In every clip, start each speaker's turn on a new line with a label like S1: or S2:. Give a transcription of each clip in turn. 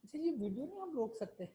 S1: अच्छा ये वीडियो नहीं हम रोक सकते?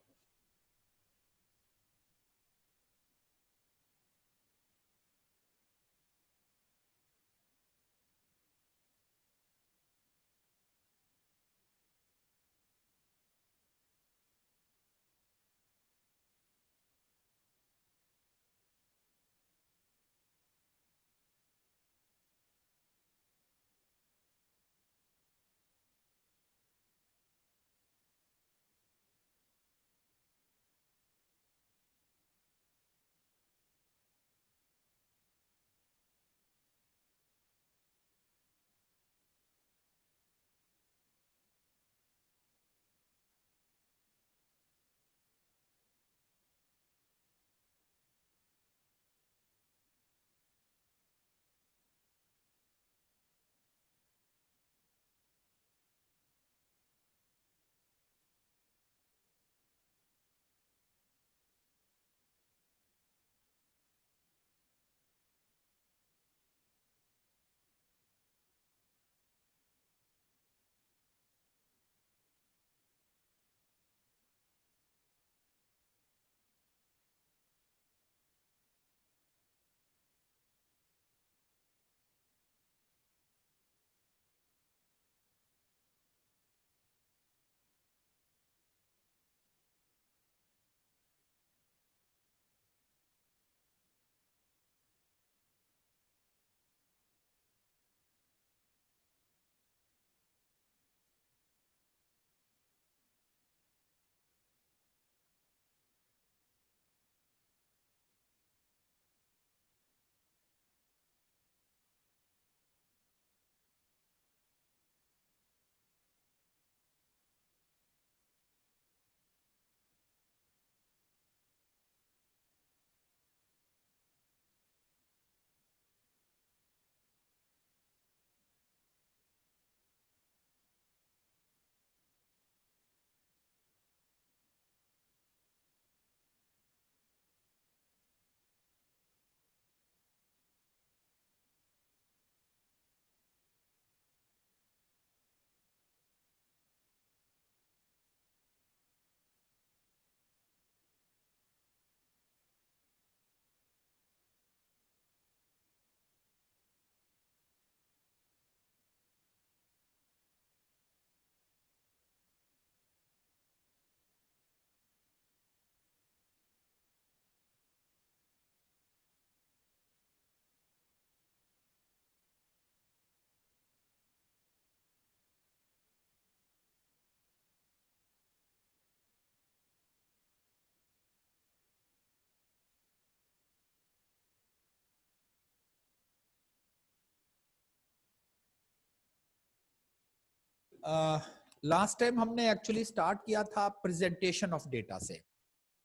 S1: लास्ट टाइम हमने एक्चुअली स्टार्ट किया था प्रेजेंटेशन ऑफ डेटा से।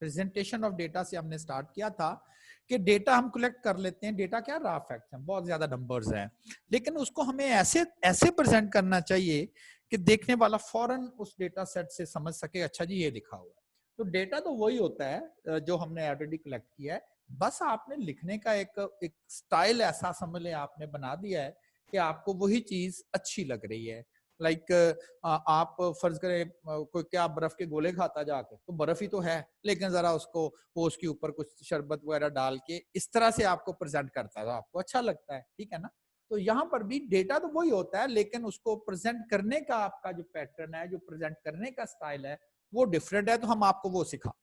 S1: प्रेजेंटेशन ऑफ डेटा से हमने स्टार्ट किया था कि डेटा हम कलेक्ट कर लेते हैं। डेटा क्या, रॉ फैक्ट्स हैं, बहुत ज्यादा नंबर्स हैं, लेकिन उसको हमें ऐसे ऐसे प्रेजेंट करना चाहिए कि देखने वाला फौरन उस डेटा सेट से समझ सके अच्छा जी ये लिखा हुआ है। तो डेटा तो वही होता है जो हमने ऑलरेडी कलेक्ट किया है, बस आपने लिखने का एक स्टाइल ऐसा समझ लें आपने बना दिया है कि आपको वही चीज अच्छी लग रही है। लाइक आप फर्ज करें कोई क्या बर्फ के गोले खाता जाके, तो बर्फ ही तो है, लेकिन जरा उसको वो उसके ऊपर कुछ शरबत वगैरह डाल के इस तरह से आपको प्रेजेंट करता है तो आपको अच्छा लगता है, ठीक है ना। तो यहाँ पर भी डेटा तो वही होता है, लेकिन उसको प्रेजेंट करने का आपका जो पैटर्न है, जो प्रेजेंट करने का स्टाइल है वो डिफरेंट है। तो हम आपको वो सिखा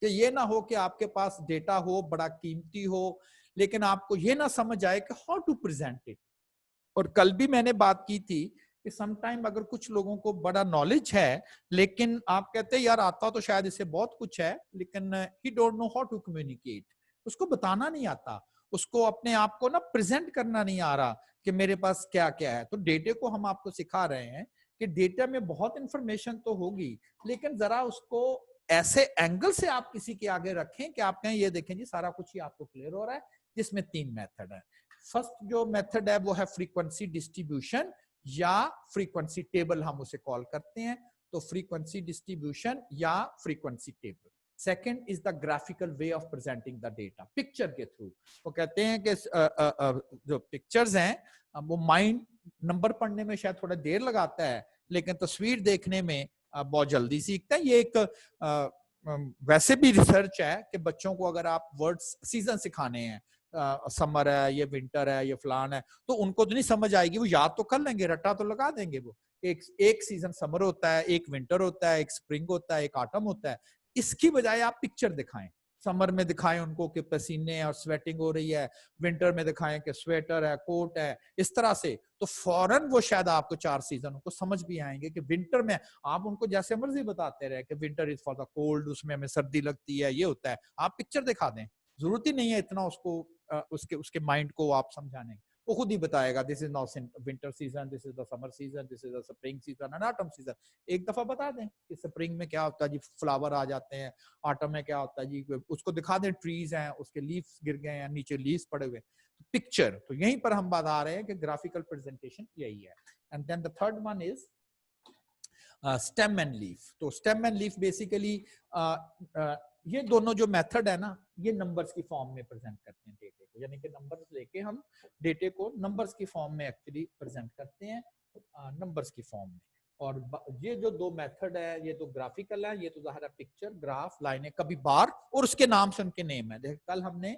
S1: कि ये ना हो कि आपके पास डेटा हो बड़ा कीमती हो, लेकिन आपको ये ना समझ आए कि हाउ टू प्रेजेंट इट। और कल भी मैंने बात की थी कि समटाइम अगर कुछ लोगों को बड़ा नॉलेज है, लेकिन आप कहते हैं यार आता तो शायद इससे बहुत कुछ है, लेकिन he don't know how to communicate, उसको बताना नहीं आता, उसको अपने आप को ना प्रेजेंट करना नहीं आ रहा कि मेरे पास क्या क्या है। तो डेटे को हम आपको सिखा रहे हैं कि डेटा में बहुत इंफॉर्मेशन तो होगी, लेकिन जरा उसको ऐसे एंगल से आप किसी के आगे रखें कि आप कहें ये देखें जी सारा कुछ ही आपको क्लियर हो रहा है। जिसमें 3 मेथड है। फर्स्ट जो मेथड है वो है फ्रीक्वेंसी डिस्ट्रीब्यूशन या फ्रीक्वेंसी टेबल, हम उसे कॉल करते हैं। तो फ्रीक्वेंसी डिस्ट्रीब्यूशन या frequency table. Second is the graphical way of presenting the data, picture के थ्रू। वो कहते हैं कि जो पिक्चर्स हैं वो माइंड नंबर पढ़ने में शायद थोड़ा देर लगाता है, लेकिन तस्वीर देखने में बहुत जल्दी सीखते हैं। ये एक वैसे भी रिसर्च है कि बच्चों को अगर आप वर्ड्स सीजन सिखाने हैं, समर है, ये विंटर है, ये फलान है, तो उनको तो नहीं समझ आएगी, वो याद तो कर लेंगे, रट्टा तो लगा देंगे वो। एक सीजन समर होता है, एक विंटर होता है, एक स्प्रिंग होता है, एक ऑटम होता है। इसकी बजाय आप पिक्चर दिखाएं, समर में दिखाएं उनको कि पसीने और स्वेटिंग हो रही है, विंटर में दिखाएं कि स्वेटर है, कोट है, इस तरह से, तो फौरन वो शायद आपको 4 सीजन उनको समझ भी आएंगे कि विंटर में आप उनको जैसे मर्जी बताते रहे कि winter is for the cold, उसमें हमें सर्दी लगती है, ये होता है, आप पिक्चर दिखा दें, जरूरत ही नहीं है इतना उसको उसके उसके माइंड को आप समझाने, वो खुद ही बताएगा this is now winter season, this is the summer season, this is the spring season and autumn season. एक दफा बता दें कि स्प्रिंग में क्या होता है जी, फ्लावर आ जाते हैं, ऑटम में क्या होता है जी, उसको दिखा दें ट्रीज हैं, उसके लीव्स गिर गए हैं, नीचे लीव्स पड़े हुए, पिक्चर। तो यहीं पर हम बता रहे हैं कि ग्राफिकल प्रेजेंटेशन यही है। And then the third one is stem and leaf. तो स्टेम एंड लीफ बेसिकली ये दोनों जो मेथड है ना, ये नंबर्स की फॉर्म में प्रेजेंट करते हैं डेटे को, यानी कि नंबर्स लेके हम डेटे को नंबर्स की फॉर्म में एक्चुअली प्रेजेंट करते हैं, नंबर्स की फॉर्म में। और ये जो दो मेथड है, ये तो ग्राफिकल है, ये तो ज़ाहिर है पिक्चर, ग्राफ, लाइनें, कभी बार, और उसके नाम से उनके नेम है। देखिए कल हमने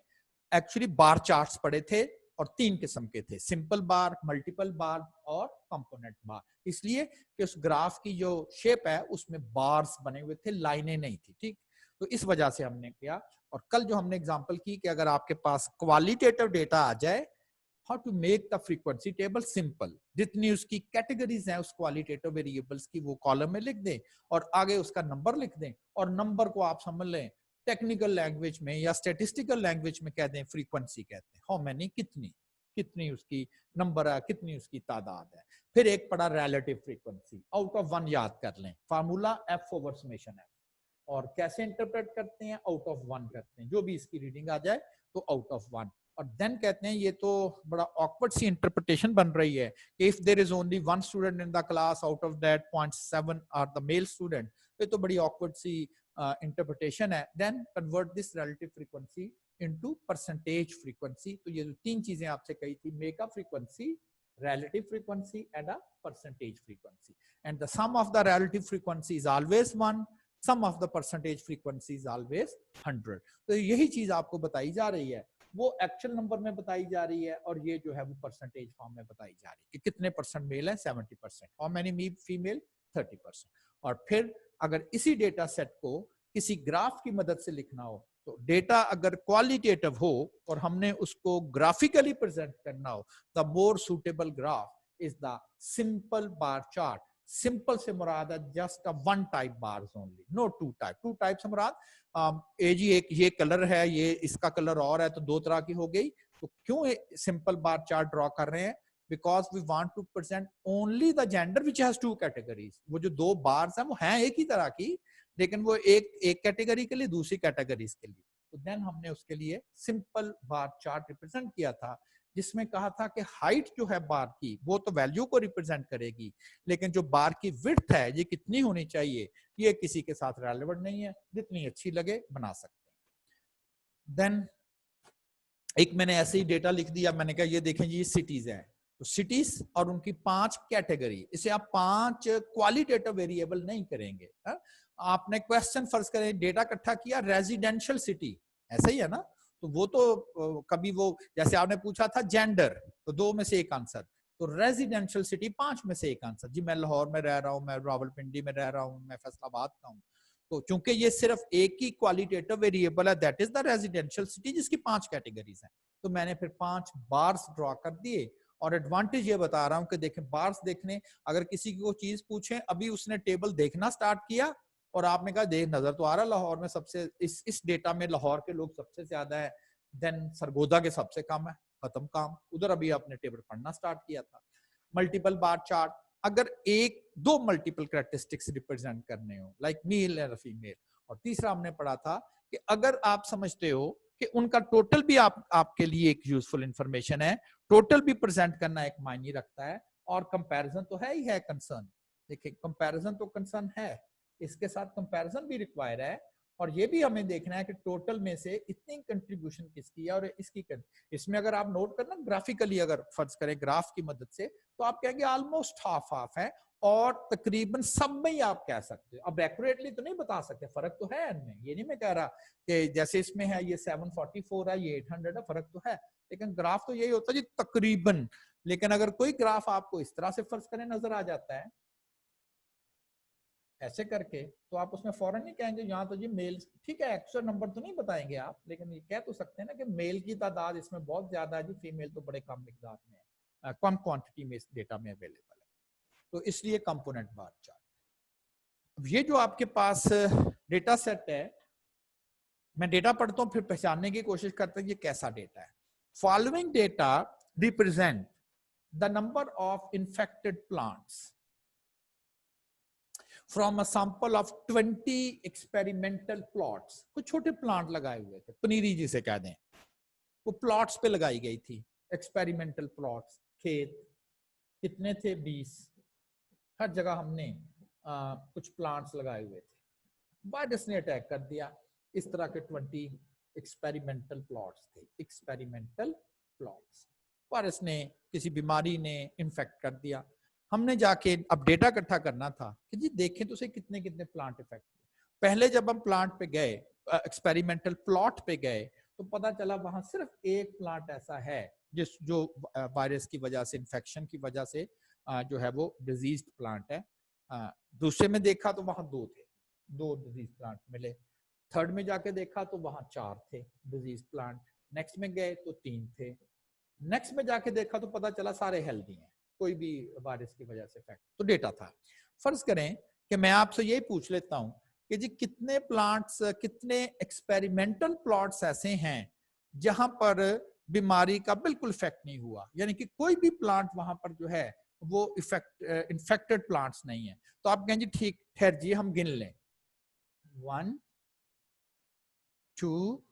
S1: एक्चुअली बार चार्ट्स पढ़े थे, और 3 किस्म के थे, सिंपल बार, मल्टीपल बार और कंपोनेंट बार। इसलिए कि उस ग्राफ की जो शेप है उसमें बार्स बने हुए थे, लाइनें नहीं थी, ठीक। तो इस वजह से हमने किया। और कल जो हमने एग्जांपल की कि अगर आपके पास क्वालिटेटिव डेटा आ जाए, how to make the frequency table simple, जितनी उसकी कैटेगरीज हैं उस क्वालिटेटिव वेरिएबल्स की, वो कॉलम में लिख दें और आगे उसका नंबर लिख दें, और नंबर को आप समझ लें टेक्निकल लैंग्वेज में या स्टैटिस्टिकल लैंग्वेज में कह दें फ्रीक्वेंसी कहते हैं, हाउ मैनी, कितनी कितनी उसकी नंबर है, कितनी उसकी तादाद है। फिर एक पड़ा रिलेटिव फ्रीक्वेंसी, आउट ऑफ 1 याद कर लें, फार्मूला एफ ओवर समेशन है, और कैसे इंटरप्रेट करते हैं, आउट ऑफ 1 करते हैं, जो भी इसकी रीडिंग आ जाए तो आउट ऑफ 1। और देन कहते हैं, ये तो बड़ा ऑकवर्ड सी इंटरप्रिटेशन बन रही है कि if there is only 1 student in the class, out of that 0.7 are the male student, ये तो बड़ी ऑकवर्ड सी इंटरप्रिटेशन है। Then convert this relative frequency into percentage frequency. तो ये जो 3 चीजें आपसे कही थी, make a frequency, relative frequency and a percentage frequency, and the sum of the relative frequency is always 1, sum of the percentage frequency is always 100। तो यही चीज आपको बताई जा रही है, वो एक्चुअल नंबर में बताई जा रही है, और ये जो है वो परसेंटेज फॉर्म में बताई जा रही है कि कितने परसेंट मेल है, 70%, और मैनी फीमेल 30%। और फिर अगर इसी डेटा सेट को किसी ग्राफ की मदद से लिखना हो, तो डेटा अगर क्वालिटेटिव हो और हमने उसको ग्राफिकली प्रेजेंट करना हो, the more suitable graph is the simple bar chart. Simple से मुराद है just a 1 type bars only, no 2 type. 2 type से मुराद जी एक ये कलर है, ये इसका कलर और है, तो 2 तरह की हो गई। तो क्यों सिंपल बार चार्ट ड्रॉ कर रहे हैं? Because we want to present only the gender which has 2 categories. वो जो 2 बार्स हैं वो हैं एक ही तरह की, लेकिन वो एक कैटेगरी के लिए, दूसरी कैटेगरीज के लिए। तो देन हमने उसके लिए सिंपल बार चार्ट रिप्रेजेंट किया था, जिसमें कहा था कि हाइट जो है बार की वो तो वैल्यू को रिप्रेजेंट करेगी, लेकिन जो बार की विड्थ है ये कितनी होनी चाहिए, ये किसी के साथ रेलेवेंट नहीं है, जितनी अच्छी लगे बना सकते हैं। देन एक मैंने ऐसे ही डेटा लिख दिया, मैंने कहा ये देखें जी, ये सिटीज है, तो सिटीज और उनकी 5 कैटेगरी, इसे आप 5 क्वालिटेटिव वेरिएबल नहीं करेंगे। आपने क्वेश्चन फर्ज करें डेटा इकट्ठा किया, रेजिडेंशियल सिटी, ऐसा ही है ना, तो वो तो कभी वो जैसे आपने पूछा था जेंडर, तो 2 में से एक आंसर, तो रेजिडेंशियल सिटी 5 में से एक आंसर, जी मैं लाहौर में रह रहा हूँ, मैं रावलपिंडी में रह रहा हूँ, मैं फैसलाबाद का हूँ। तो चूंकि ये सिर्फ एक ही क्वालिटेटिव वेरिएबल है, that is the residential city, जिसकी 5 कैटेगरीज हैं, तो मैंने फिर 5 बार्स ड्रॉ कर दिए। और एडवांटेज ये बता रहा हूं कि देखें बार्स देखने, अगर किसी को चीज पूछें, अभी उसने टेबल देखना स्टार्ट किया और आपने कहा देख नजर तो आ रहा लाहौर में सबसे, इस डेटा में लाहौर के लोग सबसे ज्यादा है, देन सरगोदा के सबसे कम है, खत्म काम, उधर अभी आपने टेबल पढ़ना स्टार्ट किया था। मल्टीपल बार चार्ट, अगर 1-2 मल्टीपल कैरेक्टरिस्टिक्स रिप्रेजेंट करने हो, लाइक मेल और फीमेल। और तीसरा हमने पढ़ा था कि अगर आप समझते हो कि उनका टोटल भी आपके लिए एक यूजफुल इंफॉर्मेशन है, टोटल भी प्रेजेंट करना एक मायने रखता है, और कंपैरिजन तो है ही है कंसर्न। देखिए कंपैरिजन तो कंसर्न है, इसके साथ कंपैरिजन भी रिक्वायर है, और ये भी हमें देखना है कि टोटल में से इतनी कंट्रीब्यूशन किसकी है और इसकी इसमें अगर आप नोट करना ग्राफिकली अगर फर्ज करें ग्राफ की मदद से तो आप कहेंगे ऑलमोस्ट हाफ हाफ है और तकरीबन सब में ही आप कह सकते हो। अब एक्यूरेटली तो नहीं बता सकते, फर्क तो है इनमें, ये नहीं मैं कह रहा कि जैसे इसमें है ये 744 है ये 800 है, फर्क तो है, लेकिन ग्राफ तो यही होता है जी तकरीबन। लेकिन अगर कोई ग्राफ आपको इस तरह से फर्ज करें नजर आ जाता है ऐसे करके तो आप उसमें फौरन नहीं कहेंगे यहाँ तो जी मेल, ठीक है एक्चुअल नंबर तो नहीं बताएंगे आप, लेकिन ये कह तो सकते हैं ना कि मेल की तादाद इसमें बहुत ज्यादा है जी, फीमेल तो बड़े कम मिकदार में है, कम क्वांटिटी में इस डेटा में अवेलेबल है, तो इसलिए कंपोनेंट बार चार्ट। ये जो आपके पास डेटा सेट है, मैं डेटा पढ़ता हूँ फिर पहचानने की कोशिश करता हूँ ये कैसा डेटा है। Following data represent the number of infected plants from a sample of 20 experimental plots. कुछ छोटे प्लांट लगाए हुए थे, पनीरी जिसे कह दें, वो प्लॉट्स पे लगाई गई थी, एक्सपेरिमेंटल प्लॉट्स। खेत कितने थे? 20। हर जगह हमने कुछ प्लांट्स लगाए हुए थे, वायरस ने अटैक कर दिया। इस तरह के 20 एक्सपेरिमेंटल प्लॉट्स थे, एक्सपेरिमेंटल प्लॉट्स। वायरस ने, किसी बीमारी ने इन्फेक्ट कर दिया। हमने जाके अब डेटा इकट्ठा करना था कि जी देखें तो सही कितने कितने प्लांट इफेक्ट हुए। पहले जब हम प्लांट पे गए, एक्सपेरिमेंटल प्लॉट पे गए, तो पता चला वहां सिर्फ एक प्लांट ऐसा है जिस जो वायरस की वजह से, इन्फेक्शन की वजह से जो है वो डिजीज्ड प्लांट है। दूसरे में देखा तो वहां 2 थे, 2 डिजीज प्लांट मिले। थर्ड में जाके देखा तो वहां 4 थे डिजीज प्लांट। नेक्स्ट में गए तो 3 थे। नेक्स्ट में जाके देखा तो पता चला सारे हेल्दी हैं, कोई भी वायरस की वजह से इफेक्ट। तो डेटा था। फर्ज करें कि मैं आपसे यही पूछ लेता हूं कि जी कितने प्लांट्स, कितने एक्सपेरिमेंटल प्लॉट्स ऐसे हैं जहां पर बीमारी का बिल्कुल इफेक्ट नहीं हुआ, यानी कि कोई भी प्लांट वहां पर जो है वो इन्फेक्टेड प्लांट्स नहीं है। तो आप कहें जी ठीक ठहर जी हम गिन लें, 1 2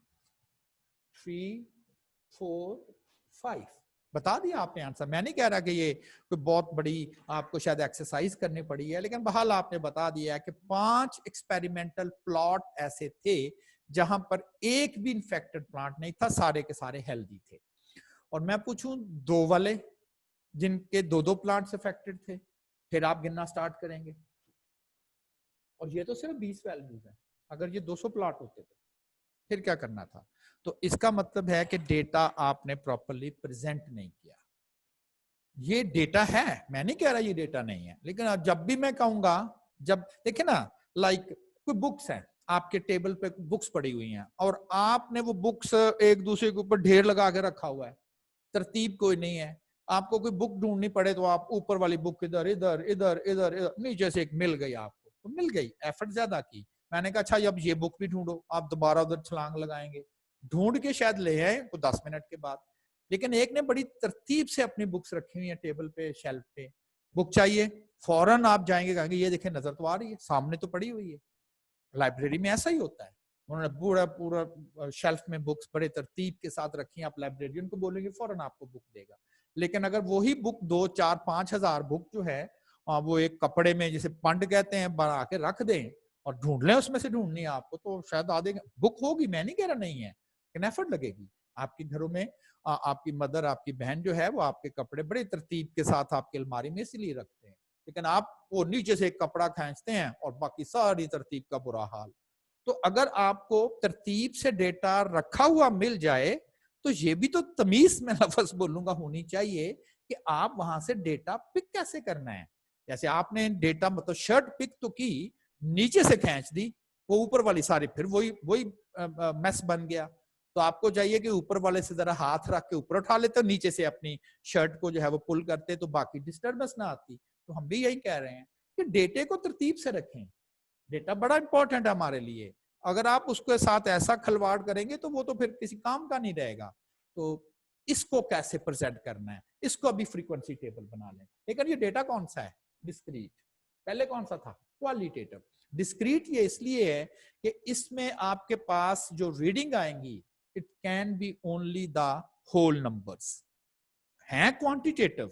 S1: 3 4 5। बता दिया आपने आंसर। मैं नहीं कह रहा कि ये कोई बहुत बड़ी आपको शायद एक्सरसाइज करनी पड़ी है, लेकिन बहाल आपने बता दिया कि 5 एक्सपेरिमेंटल प्लॉट ऐसे थे जहां पर एक भी इन्फेक्टेड प्लांट नहीं था, सारे के सारे हेल्दी थे। और मैं पूछूं 2 वाले जिनके 2-2 प्लांट्स इफेक्टेड थे, फिर आप गिनना स्टार्ट करेंगे। और ये तो सिर्फ 20 वैल्यूज है, अगर ये 200 प्लॉट होते तो फिर क्या करना था? तो इसका मतलब है कि डेटा आपने प्रॉपर्ली प्रेजेंट नहीं किया। ये डेटा है, मैं नहीं कह रहा ये डेटा नहीं है, लेकिन जब भी मैं कहूंगा, जब देखे ना, लाइक कोई बुक्स हैं आपके टेबल पे, बुक्स पड़ी हुई हैं और आपने वो बुक्स एक दूसरे के ऊपर ढेर लगा के रखा हुआ है, तरतीब कोई नहीं है। आपको कोई बुक ढूंढनी पड़े तो आप ऊपर वाली बुक इधर इधर इधर इधर इधर, नीचे से एक मिल गई आपको, तो मिल गई, एफर्ट ज्यादा की। मैंने कहा अच्छा अब ये बुक भी ढूंढो, आप दोबारा उधर छलांग लगाएंगे, ढूंढ के शायद ले आए तो 10 मिनट के बाद। लेकिन एक ने बड़ी तरतीब से अपनी बुक्स रखी हुई है टेबल पे, शेल्फ पे, बुक चाहिए, फौरन आप जाएंगे, कहेंगे ये देखें नजर तो आ रही है, सामने तो पड़ी हुई है। लाइब्रेरी में ऐसा ही होता है, उन्होंने पूरा पूरा शेल्फ में बुक्स बड़े तरतीब के साथ रखी हैं, आप लाइब्रेरियन को बोलेंगे फौरन आपको बुक देगा। लेकिन अगर वही बुक 2 4 5 हजार बुक जो है वो एक कपड़े में, जिसे पंड कहते हैं, बना के रख दें और ढूंढ लें, उसमें से ढूंढनी है आपको, तो शायद आधे बुक होगी, मैं नहीं कह रहा नहीं है, लेकिन एफर्ट लगेगी। आपके घरों में आपकी मदर, आपकी बहन जो है वो आपके कपड़े बड़े तरतीब के साथ आपकी अलमारी में इसलिए रखते हैं, लेकिन आप वो नीचे से एक कपड़ा खींचते हैं और बाकी सारी तरतीब का बुरा हाल। तो अगर आपको तरतीब से डेटा रखा हुआ मिल जाए तो ये भी तो तमीज में लफ्ज बोलूंगा होनी चाहिए कि आप वहां से डेटा पिक कैसे करना है। जैसे आपने डेटा मतलब शर्ट पिक तो की, नीचे से खींच दी, वो ऊपर वाली सारी फिर वही वही मैस बन गया। तो आपको चाहिए कि ऊपर वाले से जरा हाथ रख के ऊपर उठा लेते, नीचे से अपनी शर्ट को जो है वो पुल करते तो बाकी डिस्टर्बेंस ना आती। तो हम भी यही कह रहे हैं कि डेटे को तरतीब से रखें, डेटा बड़ा इंपॉर्टेंट है हमारे लिए। अगर आप उसके साथ ऐसा खलवाड़ करेंगे तो वो तो फिर किसी काम का नहीं रहेगा। तो इसको कैसे प्रेजेंट करना है, इसको अभी फ्रीक्वेंसी टेबल बना लें। लेकिन ये डेटा कौन सा है? डिस्क्रीट। पहले कौन सा था? क्वालिटेटिव। डिस्क्रीट ये इसलिए है कि इसमें आपके पास जो रीडिंग आएंगी, it can be only the whole numbers. है क्वांटिटेटिव,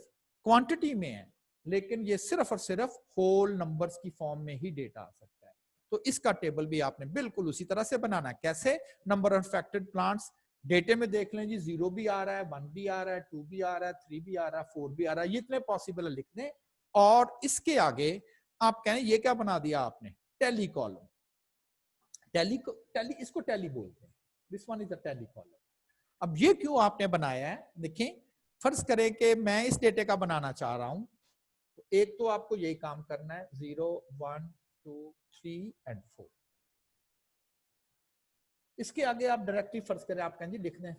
S1: क्वांटिटी में है, लेकिन ये सिर्फ और सिर्फ होल नंबर्स की फॉर्म में ही डेटा आ सकता है। तो इसका टेबल भी आपने बिल्कुल उसी तरह से बनाना है। कैसे? नंबर ऑफ इन्फेक्टेड प्लांट्स डेटे में देख लें जी, 0 भी आ रहा है, 1 भी आ रहा है, 2 भी आ रहा है, 3 भी आ रहा है, 4 भी आ रहा है, ये इतने पॉसिबल है लिखने। और इसके आगे आप कहें ये क्या बना दिया आपने? Tally column. टैली इसको टैली बोलते हैं, this one is a tally column. अब ये क्यों आपने बनाया है? देखें, फर्ज करें कि मैं इस डेटे का बनाना चाह रहा हूं, तो एक तो आपको यही काम करना है, 0 1 2 3 एंड 4। इसके आगे आप डायरेक्टली फर्ज करें, आप कहेंगे लिख दें,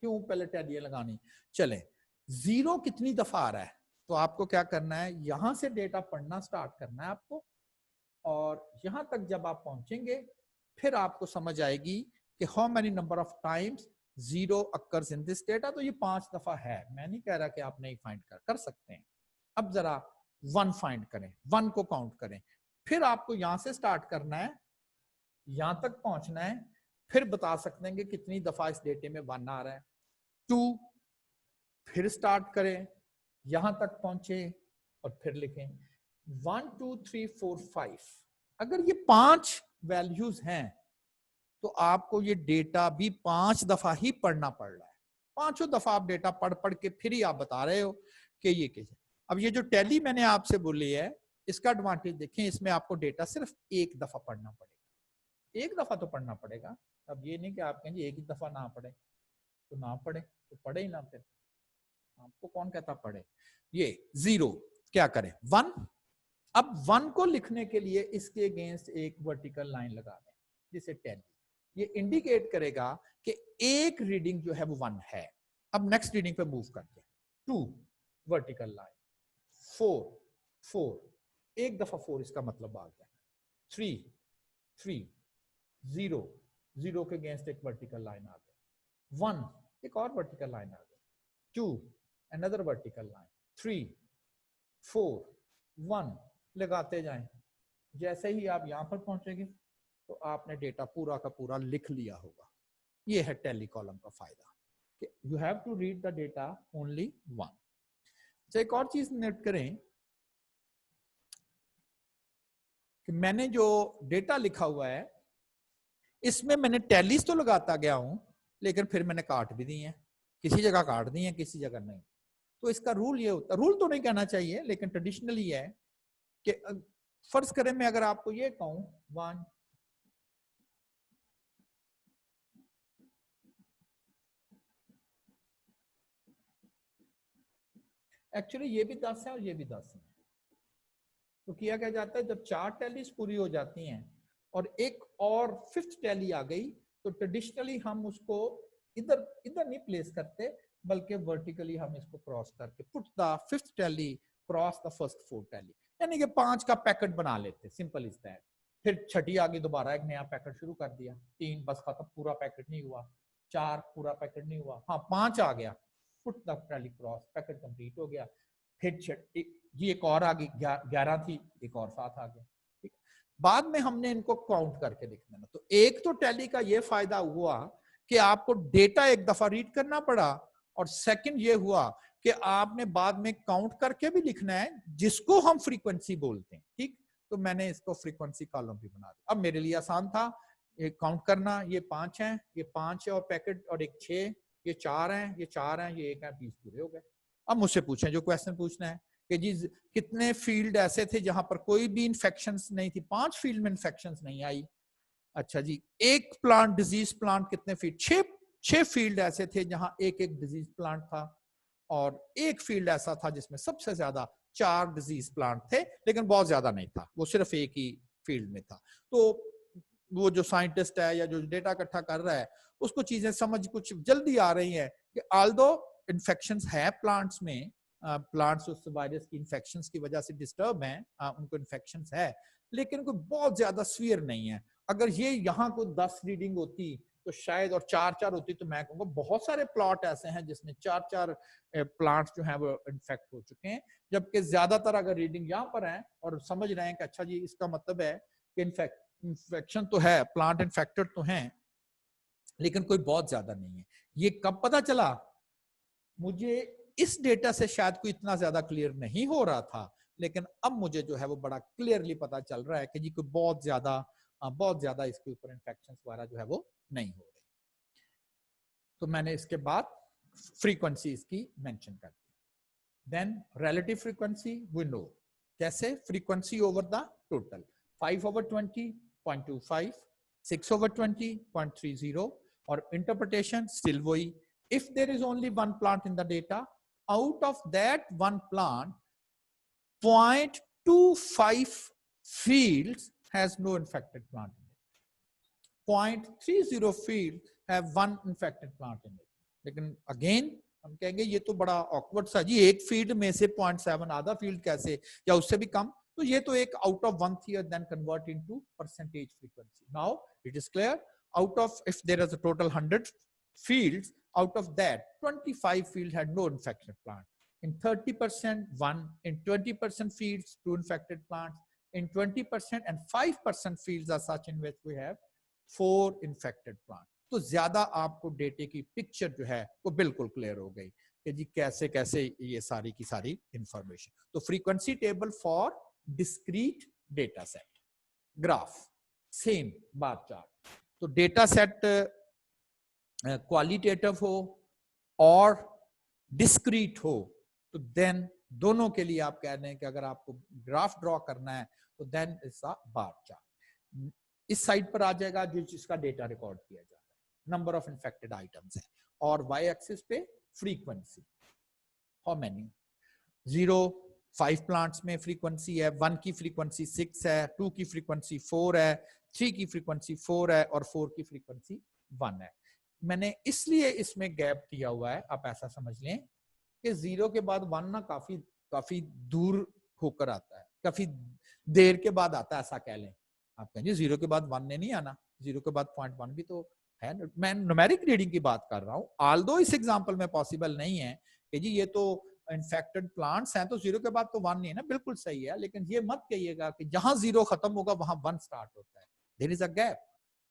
S1: क्यों पहले टैली लगानी? चले, 0 कितनी दफा आ रहा है, तो आपको क्या करना है, यहां से डेटा पढ़ना स्टार्ट करना है आपको, और यहां तक जब आप पहुंचेंगे फिर आपको समझ आएगी कि how many number of times 0 occurs in this data. तो ये 5 दफा है, मैं नहीं कह रहा कि आप नहीं फाइंड कर सकते हैं। अब जरा 1 फाइंड करें, 1 को काउंट करें, फिर आपको यहां से स्टार्ट करना है, यहां तक पहुंचना है, फिर बता सकते हैं कि कितनी दफा इस डेटे में 1 आ रहा है। 2, फिर स्टार्ट करें, यहां तक पहुंचे और फिर लिखें 1 2 3 4 5। अगर ये 5 वैल्यूज हैं तो आपको ये डेटा भी 5 दफा ही पढ़ना पड़ रहा है। 5 दफा आप डेटा पढ़ पढ़ के फिर ही आप बता रहे हो कि ये कैसे। अब ये जो टैली मैंने आपसे बोली है, इसका एडवांटेज देखें, इसमें आपको डेटा सिर्फ एक दफा पढ़ना पड़ेगा, एक दफा तो पढ़ना पड़ेगा। अब ये नहीं कि आप कहेंगे एक ही दफा ना पढ़े, तो ना पढ़े तो पढ़े ही ना, फिर आपको कौन कहता पढ़े। ये 0 क्या करें, 1। अब 1 को लिखने के लिए इसके अगेंस्ट एक वर्टिकल लाइन लगा दें, जिसे टैली, ये इंडिकेट करेगा कि एक रीडिंग जो है वो 1 है। अब नेक्स्ट रीडिंग पे मूव करते हैं, 2 वर्टिकल लाइन, 4 4, एक दफा 4 इसका मतलब आ गया, 3 3 0 0 के अगेंस्ट एक वर्टिकल लाइन आ गई, 1 एक और वर्टिकल लाइन आ गई, 2 अनदर वर्टिकल लाइन, 3 4 1 लगाते जाएं। जैसे ही आप यहां पर पहुंचेंगे तो आपने डेटा पूरा का पूरा लिख लिया होगा। ये है टैली कॉलम का फायदा कि you have to read the data only 1। तो एक और चीज नोट करें कि मैंने जो डेटा लिखा हुआ है इसमें मैंने टैलीज तो लगाता गया हूं, लेकिन फिर मैंने काट भी दिए हैं, किसी जगह काट दिए हैं, किसी जगह नहीं। तो इसका रूल ये होता, रूल तो नहीं कहना चाहिए लेकिन ट्रेडिशनली है कि फर्ज करें मैं अगर आपको ये कहूं 1 एक्चुअली ये भी 10 है और ये भी 10 है। तो किया क्या जाता है, जब 4 टैलीज पूरी हो जाती हैं और एक और 5th टैली आ गई, तो ट्रेडिशनली हम उसको इधर इधर नहीं प्लेस करते, बल्कि वर्टिकली हम इसको क्रॉस करके put the 5th tally cross the first 4 tally, यानी कि 5 का पैकेट बना लेते, सिंपल इज दैट। फिर छठी आगे दोबारा एक नया पैकेट शुरू कर दिया, 3 बस खत्म, पूरा पैकेट नहीं हुआ, 4 पूरा पैकेट नहीं हुआ, हाँ 5 आ गया, put the tally cross, packet complete हो गया। फिर ये एक और आ गई, 11 थी, एक और 7 आ गया, ठीक। बाद में हमने इनको काउंट करके लिख देना। तो एक तो टैली का ये फायदा हुआ कि आपको डेटा एक दफा रीड करना पड़ा, और सेकंड ये हुआ कि आपने बाद में काउंट करके भी लिखना है, जिसको हम फ्रीक्वेंसी बोलते हैं, ठीक। तो मैंने इसको फ्रीक्वेंसी कॉलम भी बना दिया। अब मेरे लिए आसान था काउंट करना, ये 5 है, ये 5 है और पैकेट, और एक 6, ये 4 है, ये 4 है, ये 1 है, 20 पूरे हो गए। अब मुझसे पूछें जो क्वेश्चन पूछना है कि जी कितने फील्ड ऐसे थे जहां पर कोई भी इंफेक्शंस नहीं थी, 5 फील्ड में इंफेक्शंस नहीं आई। अच्छा जी, एक प्लांट डिजीज प्लांट कितने फील्ड, 6 फील्ड ऐसे थे जहां एक एक डिजीज प्लांट था, और एक फील्ड ऐसा था जिसमें सबसे ज्यादा 4 डिजीज प्लांट थे, लेकिन बहुत ज्यादा नहीं था, वो सिर्फ एक ही फील्ड में था। तो वो जो साइंटिस्ट है या जो डेटा इकट्ठा कर रहा है, उसको चीजें समझ कुछ जल्दी आ रही है कि आल्दो इन्फेक्शंस है प्लांट्स में, प्लांट्स उस वायरस की इन्फेक्शंस की वजह से डिस्टर्ब हैं, उनको इन्फेक्शंस है, लेकिन कोई बहुत ज्यादा सीवियर नहीं है। अगर ये यहाँ को 10 रीडिंग होती तो शायद, और 4 होती, तो मैं कहूँगा बहुत सारे प्लॉट ऐसे हैं जिसमें 4 प्लांट्स जो हैं वो इन्फेक्ट हो चुके हैं, जबकि ज्यादातर अगर रीडिंग यहाँ पर है और समझ रहे हैं कि अच्छा जी इसका मतलब है कि इन्फेक्शन तो है, प्लांट इन्फेक्टेड तो हैं, लेकिन कोई बहुत ज्यादा नहीं है। ये कब पता चला मुझे, इस डेटा से शायद कोई इतना ज्यादा क्लियर नहीं हो रहा था, लेकिन अब मुझे जो है वो बड़ा क्लियरली पता चल रहा है कि जी कोई बहुत ज्यादा बहुत ज्यादा इसके ऊपर इन्फेक्शन वगैरह जो है वो नहीं हो रही। तो मैंने इसके बाद फ्रीक्वेंसी इसकी मेंशन कर दी। Then relative frequency we know कैसे, फ्रीक्वेंसी ओवर द टोटल, 5/20 0.25, 6/20 0.30, और इंटरप्रिटेशन स्टिल वही, if there is only one plant in the data, out of that one plant 0.25 fields has no infected plant in it, 0.30 field have one infected plant in it. लेकिन again हम कहेंगे ये तो बड़ा awkward सा जी, एक field में से 0.7 आधा फील्ड कैसे, या उससे भी कम, तो ये तो एक out of 1 year then convert into percentage frequency. Now it is clear, out of, if there is a total 100 fields, out of that 25 fields had no infected plant, in 30% 1, in 20% fields 2 infected plants, in 20% and 5% fields are such in which we have 4 infected plants। तो ज्यादा आपको डेटे की picture जो है वो बिल्कुल clear हो गई कि जी कैसे कैसे ये सारी की सारी इंफॉर्मेशन। तो frequency table for discrete data set, graph same bar chart. तो डेटा सेट क्वालिटेटिव हो और डिस्क्रीट हो, तो देन दोनों के लिए आप कह रहे हैं कि अगर आपको ग्राफ ड्रॉ करना है तो then it's a bar chart. इस साइड पर आ जाएगा जिसका डेटा रिकॉर्ड किया जा रहा है, नंबर ऑफ इन्फेक्टेड आइटम्स है, और वाई एक्सिस पे फ्रीक्वेंसी, हाउ मेनी, 0 5 प्लांट्स में फ्रीक्वेंसी है, 1 की फ्रीक्वेंसी 6 है, 2 की फ्रीक्वेंसी 4 है, 3 की फ्रीक्वेंसी 4 है, और 4 की फ्रीक्वेंसी 1 है। मैंने इसलिए इसमें गैप दिया हुआ है, आप ऐसा समझ लें कि 0 के बाद 1 ना काफी दूर होकर आता है, काफी देर के बाद आता है, ऐसा कह लें। आप कहेंगे 0 के बाद 1 ने नहीं आना, 0 के बाद 0.1 भी तो है। मैं न्यूमेरिक रीडिंग की बात कर रहा हूं, आल्दो इस एग्जांपल में पॉसिबल नहीं है कि जी ये तो इन्फेक्टेड प्लांट्स हैं तो 0 के बाद तो 1 नहीं है ना, बिल्कुल सही है, लेकिन ये मत कहिएगा कि जहां 0 खत्म होगा वहां 1 स्टार्ट होता है, देयर इज अ गैप।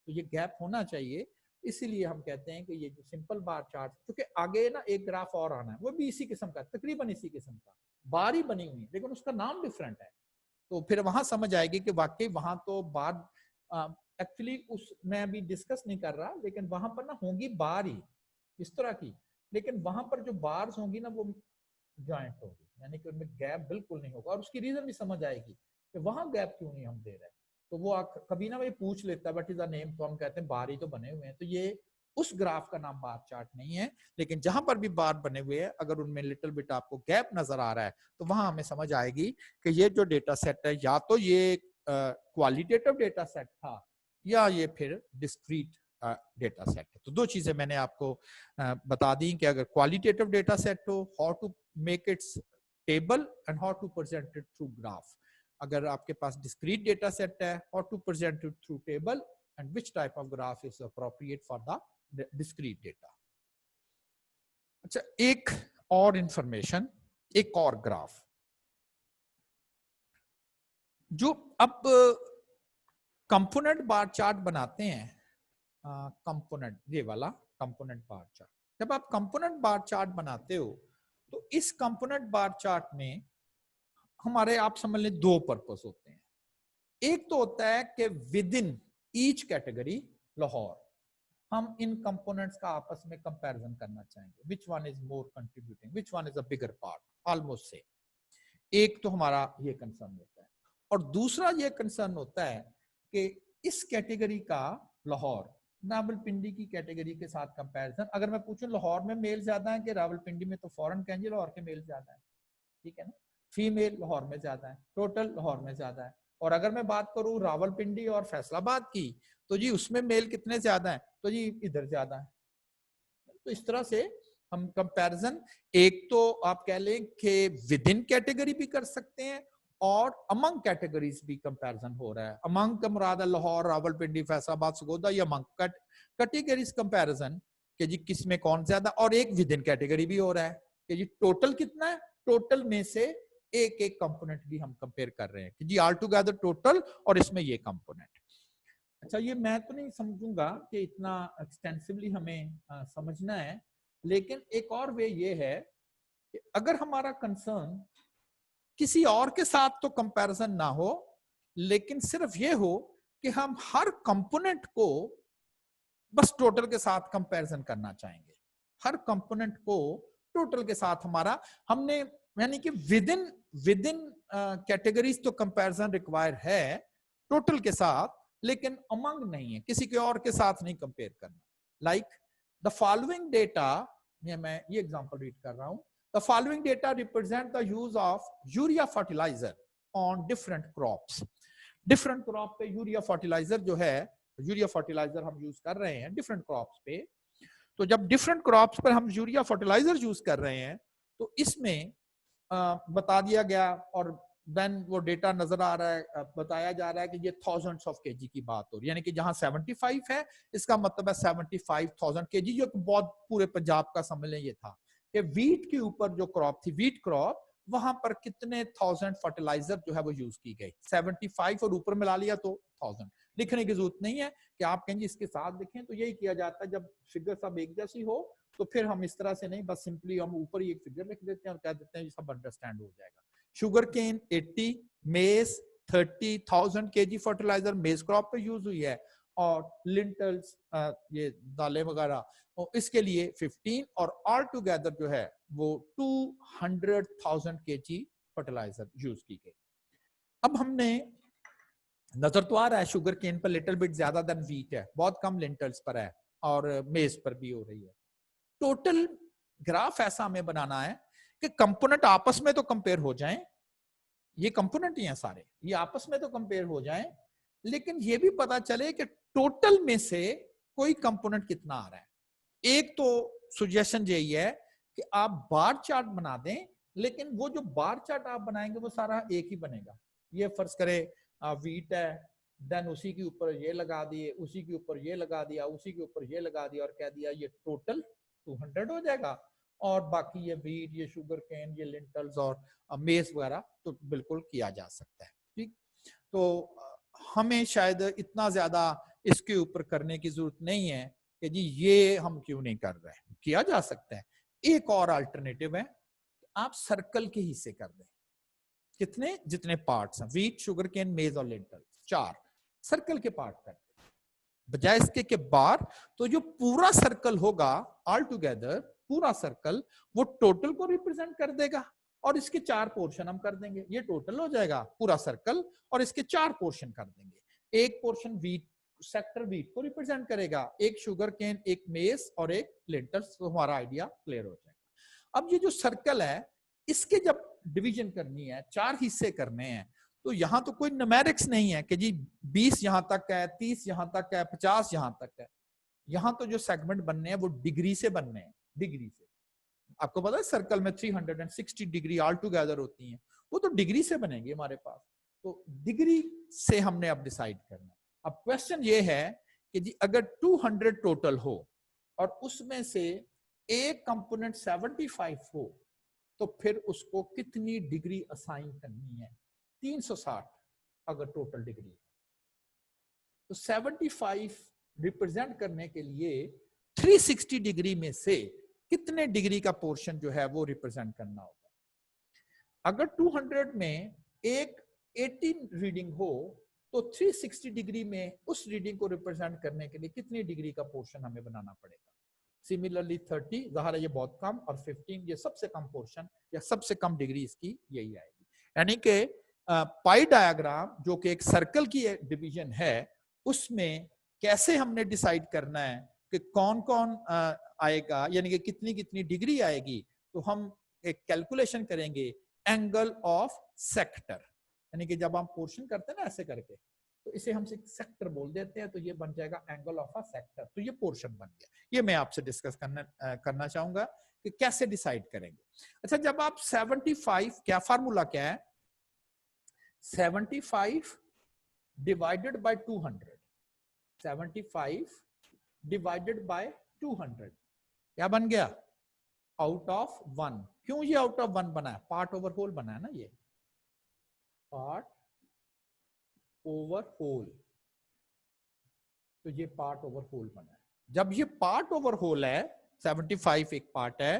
S1: तो ये गैप होना चाहिए, इसीलिए हम कहते हैं कि ये जो सिंपल बार चार्ट, क्योंकि आगे ना एक ग्राफ और आना है, वो भी इसी किस्म का, तकरीबन इसी किस्म का, बार ही बनी हुई है लेकिन उसका नाम डिफरेंट है। तो फिर वहां समझ आएगी कि वाकई वहां तो बार एक्चुअली उस मैं अभी डिस्कस नहीं कर रहा, लेकिन वहां पर ना होंगी बार ही इस तरह की, लेकिन वहां पर जो बार्स होंगी ना वो ज्वाइंट होगी, यानी कि उनमें गैप बिल्कुल नहीं होगा, और उसकी रीजन भी समझ आएगी कि वहां गैप क्यों नहीं हम दे रहे। तो वो कभी ना वही पूछ लेता है व्हाट इज द नेम, तो हम कहते हैं बार ही तो बने हुए हैं, तो ये उस ग्राफ का नाम बार चार्ट नहीं है, लेकिन जहां पर भी बार बने हुए हैं अगर उनमें लिटिल बिट आपको गैप नजर आ रहा है तो वहां हमें समझ आएगी कि ये जो डेटा सेट है या तो ये क्वालिटेटिव डेटा सेट था या ये फिर डिस्क्रीट डेटा सेट है। तो दो चीजें मैंने आपको बता दी कि अगर क्वालिटेटिव डेटा सेट हो, how to make its table and how to present it through graph. अगर आपके पास डिस्क्रीट डेटा सेट है, how to present it through table and which type of graph is appropriate for the discrete data. अच्छा, एक और information, एक और graph जो अब कंपोनेंट बार चार्ट बनाते हैं, कंपोनेंट, ये वाला कंपोनेंट बार चार्ट, जब आप कंपोनेंट बार चार्ट बनाते हो तो इस कंपोनेंट बार चार्ट में हमारे आप समझ लें दो पर्पस होते हैं। एक तो होता है कि with in each category Lahore हम इन कंपोनेंट्स का आपस में कंपैरिजन करना चाहेंगे, which one is more contributing, which one is a bigger part, almost से। एक तो हमारा ये कंसर्न होता है, और दूसरा ये कंसर्न होता है कि इस कैटेगरी का लाहौर रावलपिंडी की कैटेगरी के साथ कंपैरिजन, अगर मैं पूछूं लाहौर में मेल ज्यादा है कि रावलपिंडी में, तो फौरन कहेंगे लाहौर के मेल ज्यादा है, ठीक है ना, फीमेल लाहौर में ज्यादा है, टोटल लाहौर में ज्यादा है। और अगर मैं बात करूं रावलपिंडी और फैसलाबाद की, तो जी उसमें मेल कितने ज्यादा है, तो जी इधर ज्यादा है। तो इस तरह से हम कंपैरिजन, एक तो आप कह लें कि विद इन कैटेगरी भी कर सकते हैं और अमंग कैटेगरीज भी कंपैरिजन हो रहा है। अमंग का मुराद है लाहौर, रावलपिंडी, फैसलाबाद, सरगोदा, ये अमंग कैटेगरीज कंपैरिजन कि जी किस में कौन ज्यादा, और एक विद इन कैटेगरी भी हो रहा है कि जी टोटल कितना है, टोटल में से एक एक कंपोनेंट भी हम कंपेयर कर रहे हैं कि जी ऑल टुगेदर टोटल और इसमें ये कंपोनेंट। अच्छा, ये मैं तो नहीं समझूंगा कि इतना एक्सटेंसिवली हमें समझना है, लेकिन एक और वे ये है कि अगर हमारा कंसर्न किसी और के साथ तो कंपैरिजन ना हो, लेकिन सिर्फ ये हो कि हम हर कंपोनेंट को बस टोटल के साथ कंपैरिजन करना चाहेंगे, हर कंपोनेंट को टोटल के साथ हमारा हमने यानी कि विद इन कैटेगरीज तो कंपैरिजन रिक्वायर है टोटल के साथ, लेकिन अमंग नहीं है, किसी के और के साथ नहीं कंपेयर करना। लाइक द फॉलोइंग डेटा, मैं ये एग्जांपल रीड कर रहा हूं, the following data represent the use of urea fertiliser on different crops. Different crop पे यूरिया फर्टिलाइजर जो है, यूरिया फर्टिलाइजर हम यूज कर रहे हैं डिफरेंट क्रॉप्स पे। तो जब डिफरेंट क्रॉप्स पर हम यूरिया फर्टिलाइजर यूज कर रहे हैं तो इसमें बता दिया गया और देन वो डेटा नजर आ रहा है, बताया जा रहा है कि ये थाउजेंड्स ऑफ केजी की बात हो रही है, यानी कि जहां 75 है इसका मतलब है 75,000 केजी, जो बहुत पूरे पंजाब का समझ लें ये था कि वीट के ऊपर जो क्रॉप थी, वीट क्रॉप, वहां पर कितने 1000 फर्टिलाइजर जो है वो यूज की गई। 75 और ऊपर मिला लिया तो 1000, लिखने की जरूरत नहीं है कि आप कहेंगे इसके साथ लिखें, तो यही किया जाता है जब फिगर सब एक जैसी हो तो फिर हम इस तरह से नहीं, बस सिंपली हम ऊपर ही एक फिगर लिख देते हैं और कह देते हैं ये सब अंडरस्टैंड हो जाएगा। शुगर केन 80, मेज 30,000 केजी फर्टिलाइजर मेज क्रॉप पे यूज हुई है, और लिंटल्स ये दालें वगैरह और इसके लिए 15, और ऑल टुगेदर जो है वो 200,000 केजी फर्टिलाइजर यूज की गई। अब हमने नजर तो आ रहा है शुगर केन पर लिटिल बिट ज्यादा देन वीट है, बहुत कम लिंटल्स पर है और मेज पर भी हो रही है। टोटल ग्राफ ऐसा हमें बनाना है कि कंपोनेंट आपस में तो कंपेयर हो जाएं, ये कंपोनेंट ही हैं सारे, ये आपस में तो कंपेयर हो जाएं, लेकिन ये भी पता चले कि टोटल में से कोई कंपोनेंट कितना आ रहा है। एक तो सजेशन यही है कि आप बार चार्ट बना दें, लेकिन वो जो बार चार्ट आप बनाएंगे वो सारा एक ही बनेगा। ये फर्ज करे वीट है, देन उसी के ऊपर ये लगा दिए, उसी के ऊपर ये लगा दिया, उसी के ऊपर ये लगा दिया और कह दिया ये टोटल 200 हो जाएगा, और बाकी ये वीट, ये शुगर केन, ये लिंटल्स और मेज वगैरह तो बिल्कुल किया जा सकता है। ठीक, तो हमें शायद इतना ज्यादा इसके ऊपर करने की जरूरत नहीं है कि जी ये हम क्यों नहीं कर रहे हैं, किया जा सकता है। एक और अल्टरनेटिव है, आप सर्कल के हिस्से कर दें, कितने, जितने पार्ट्स हैं, वीट, शुगर केन, मेज और लिंटल, 4 सर्कल के पार्ट कर दें बजाय इसके के बार। तो जो पूरा सर्कल होगा ऑल टुगेदर, पूरा सर्कल वो टोटल को रिप्रेजेंट कर देगा, और इसके 4 पोर्शन हम कर देंगे, ये टोटल हो जाएगा पूरा सर्कल, और इसके 4 पोर्शन कर देंगे। एक पोर्शन वीट, सेक्टर वीट को रिप्रेजेंट करेगा, एक शुगर केन, एक मेज और एक लिंटल्स, तो हमारा आइडिया क्लियर हो जाएगा। अब ये जो सर्कल है इसके जब डिवीजन करनी है, 4 हिस्से करने हैं, तो यहां तो कोई न्यूमेरिक्स नहीं है कि जी 20 यहां तक है, 30 यहां तक है, 50 यहां तक है। यहां तो जो सेगमेंट बनने हैं वो डिग्री से बनने हैं, डिग्री से। आपको पता है सर्कल में 360 डिग्री ऑल टुगेदर होती हैं, वो तो डिग्री से बनेंगे हमारे पास। तो डिग्री से हमने अब डिसाइड करना। अब क्वेश्चन ये है कि जी अगर 200 टोटल हो और उसमें से एक कंपोनेंट 75 हो, तो फिर उसको कितनी डिग्री असाइन करनी है? 360 अगर टोटल डिग्री, तो 75 रिप्रेजेंट करने के लिए 360 डिग्री में से कितने डिग्री का पोर्शन जो है वो रिप्रेजेंट करना होगा। अगर 200 में एक 18 रीडिंग हो तो 360 डिग्री में उस रीडिंग को रिप्रेजेंट करने के लिए कितनी डिग्री का पोर्शन हमें बनाना पड़ेगा। सिमिलरली 30 ज़ाहिर है ये बहुत कम, और 15 ये सबसे कम पोर्शन या सबसे कम डिग्री इसकी यही आएगी। यानी कि पाई डायग्राम जो कि एक सर्कल की डिवीजन है, उसमें कैसे हमने डिसाइड करना है कि कौन कौन आएगा, यानी कि कितनी कितनी डिग्री आएगी, तो हम एक कैलकुलेशन करेंगे एंगल ऑफ सेक्टर, यानी कि जब हम पोर्शन करते हैं ना ऐसे करके, तो इसे हम सेक्टर बोल देते हैं, तो ये बन जाएगा एंगल ऑफ अ सेक्टर, तो ये पोर्शन बन गया। ये मैं आपसे डिस्कस करना चाहूंगा कि कैसे डिसाइड करेंगे। अच्छा, जब आप 75, क्या फार्मूला क्या है, 75 डिवाइडेड बाय 200, 75 डिवाइडेड बाय 200 क्या बन गया, आउट ऑफ 1। क्यों ये आउट ऑफ 1 बना है, पार्ट ओवर होल बना है ना, ये पार्ट ओवर होल, तो ये पार्ट ओवर होल बना है। जब ये पार्ट ओवर होल है, 75 एक पार्ट है,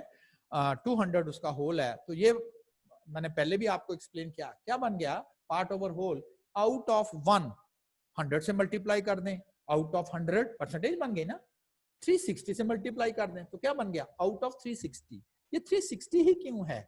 S1: 200 उसका होल है, तो ये मैंने पहले भी आपको एक्सप्लेन किया, क्या बन गया, part over whole, out of 1 100 से मल्टीप्लाई कर दें, आउट ऑफ 100 परसेंटेज बन गई ना। 360 से मल्टीप्लाई कर दें तो क्या बन गया, आउट ऑफ 360। ये 360 ही क्यों है,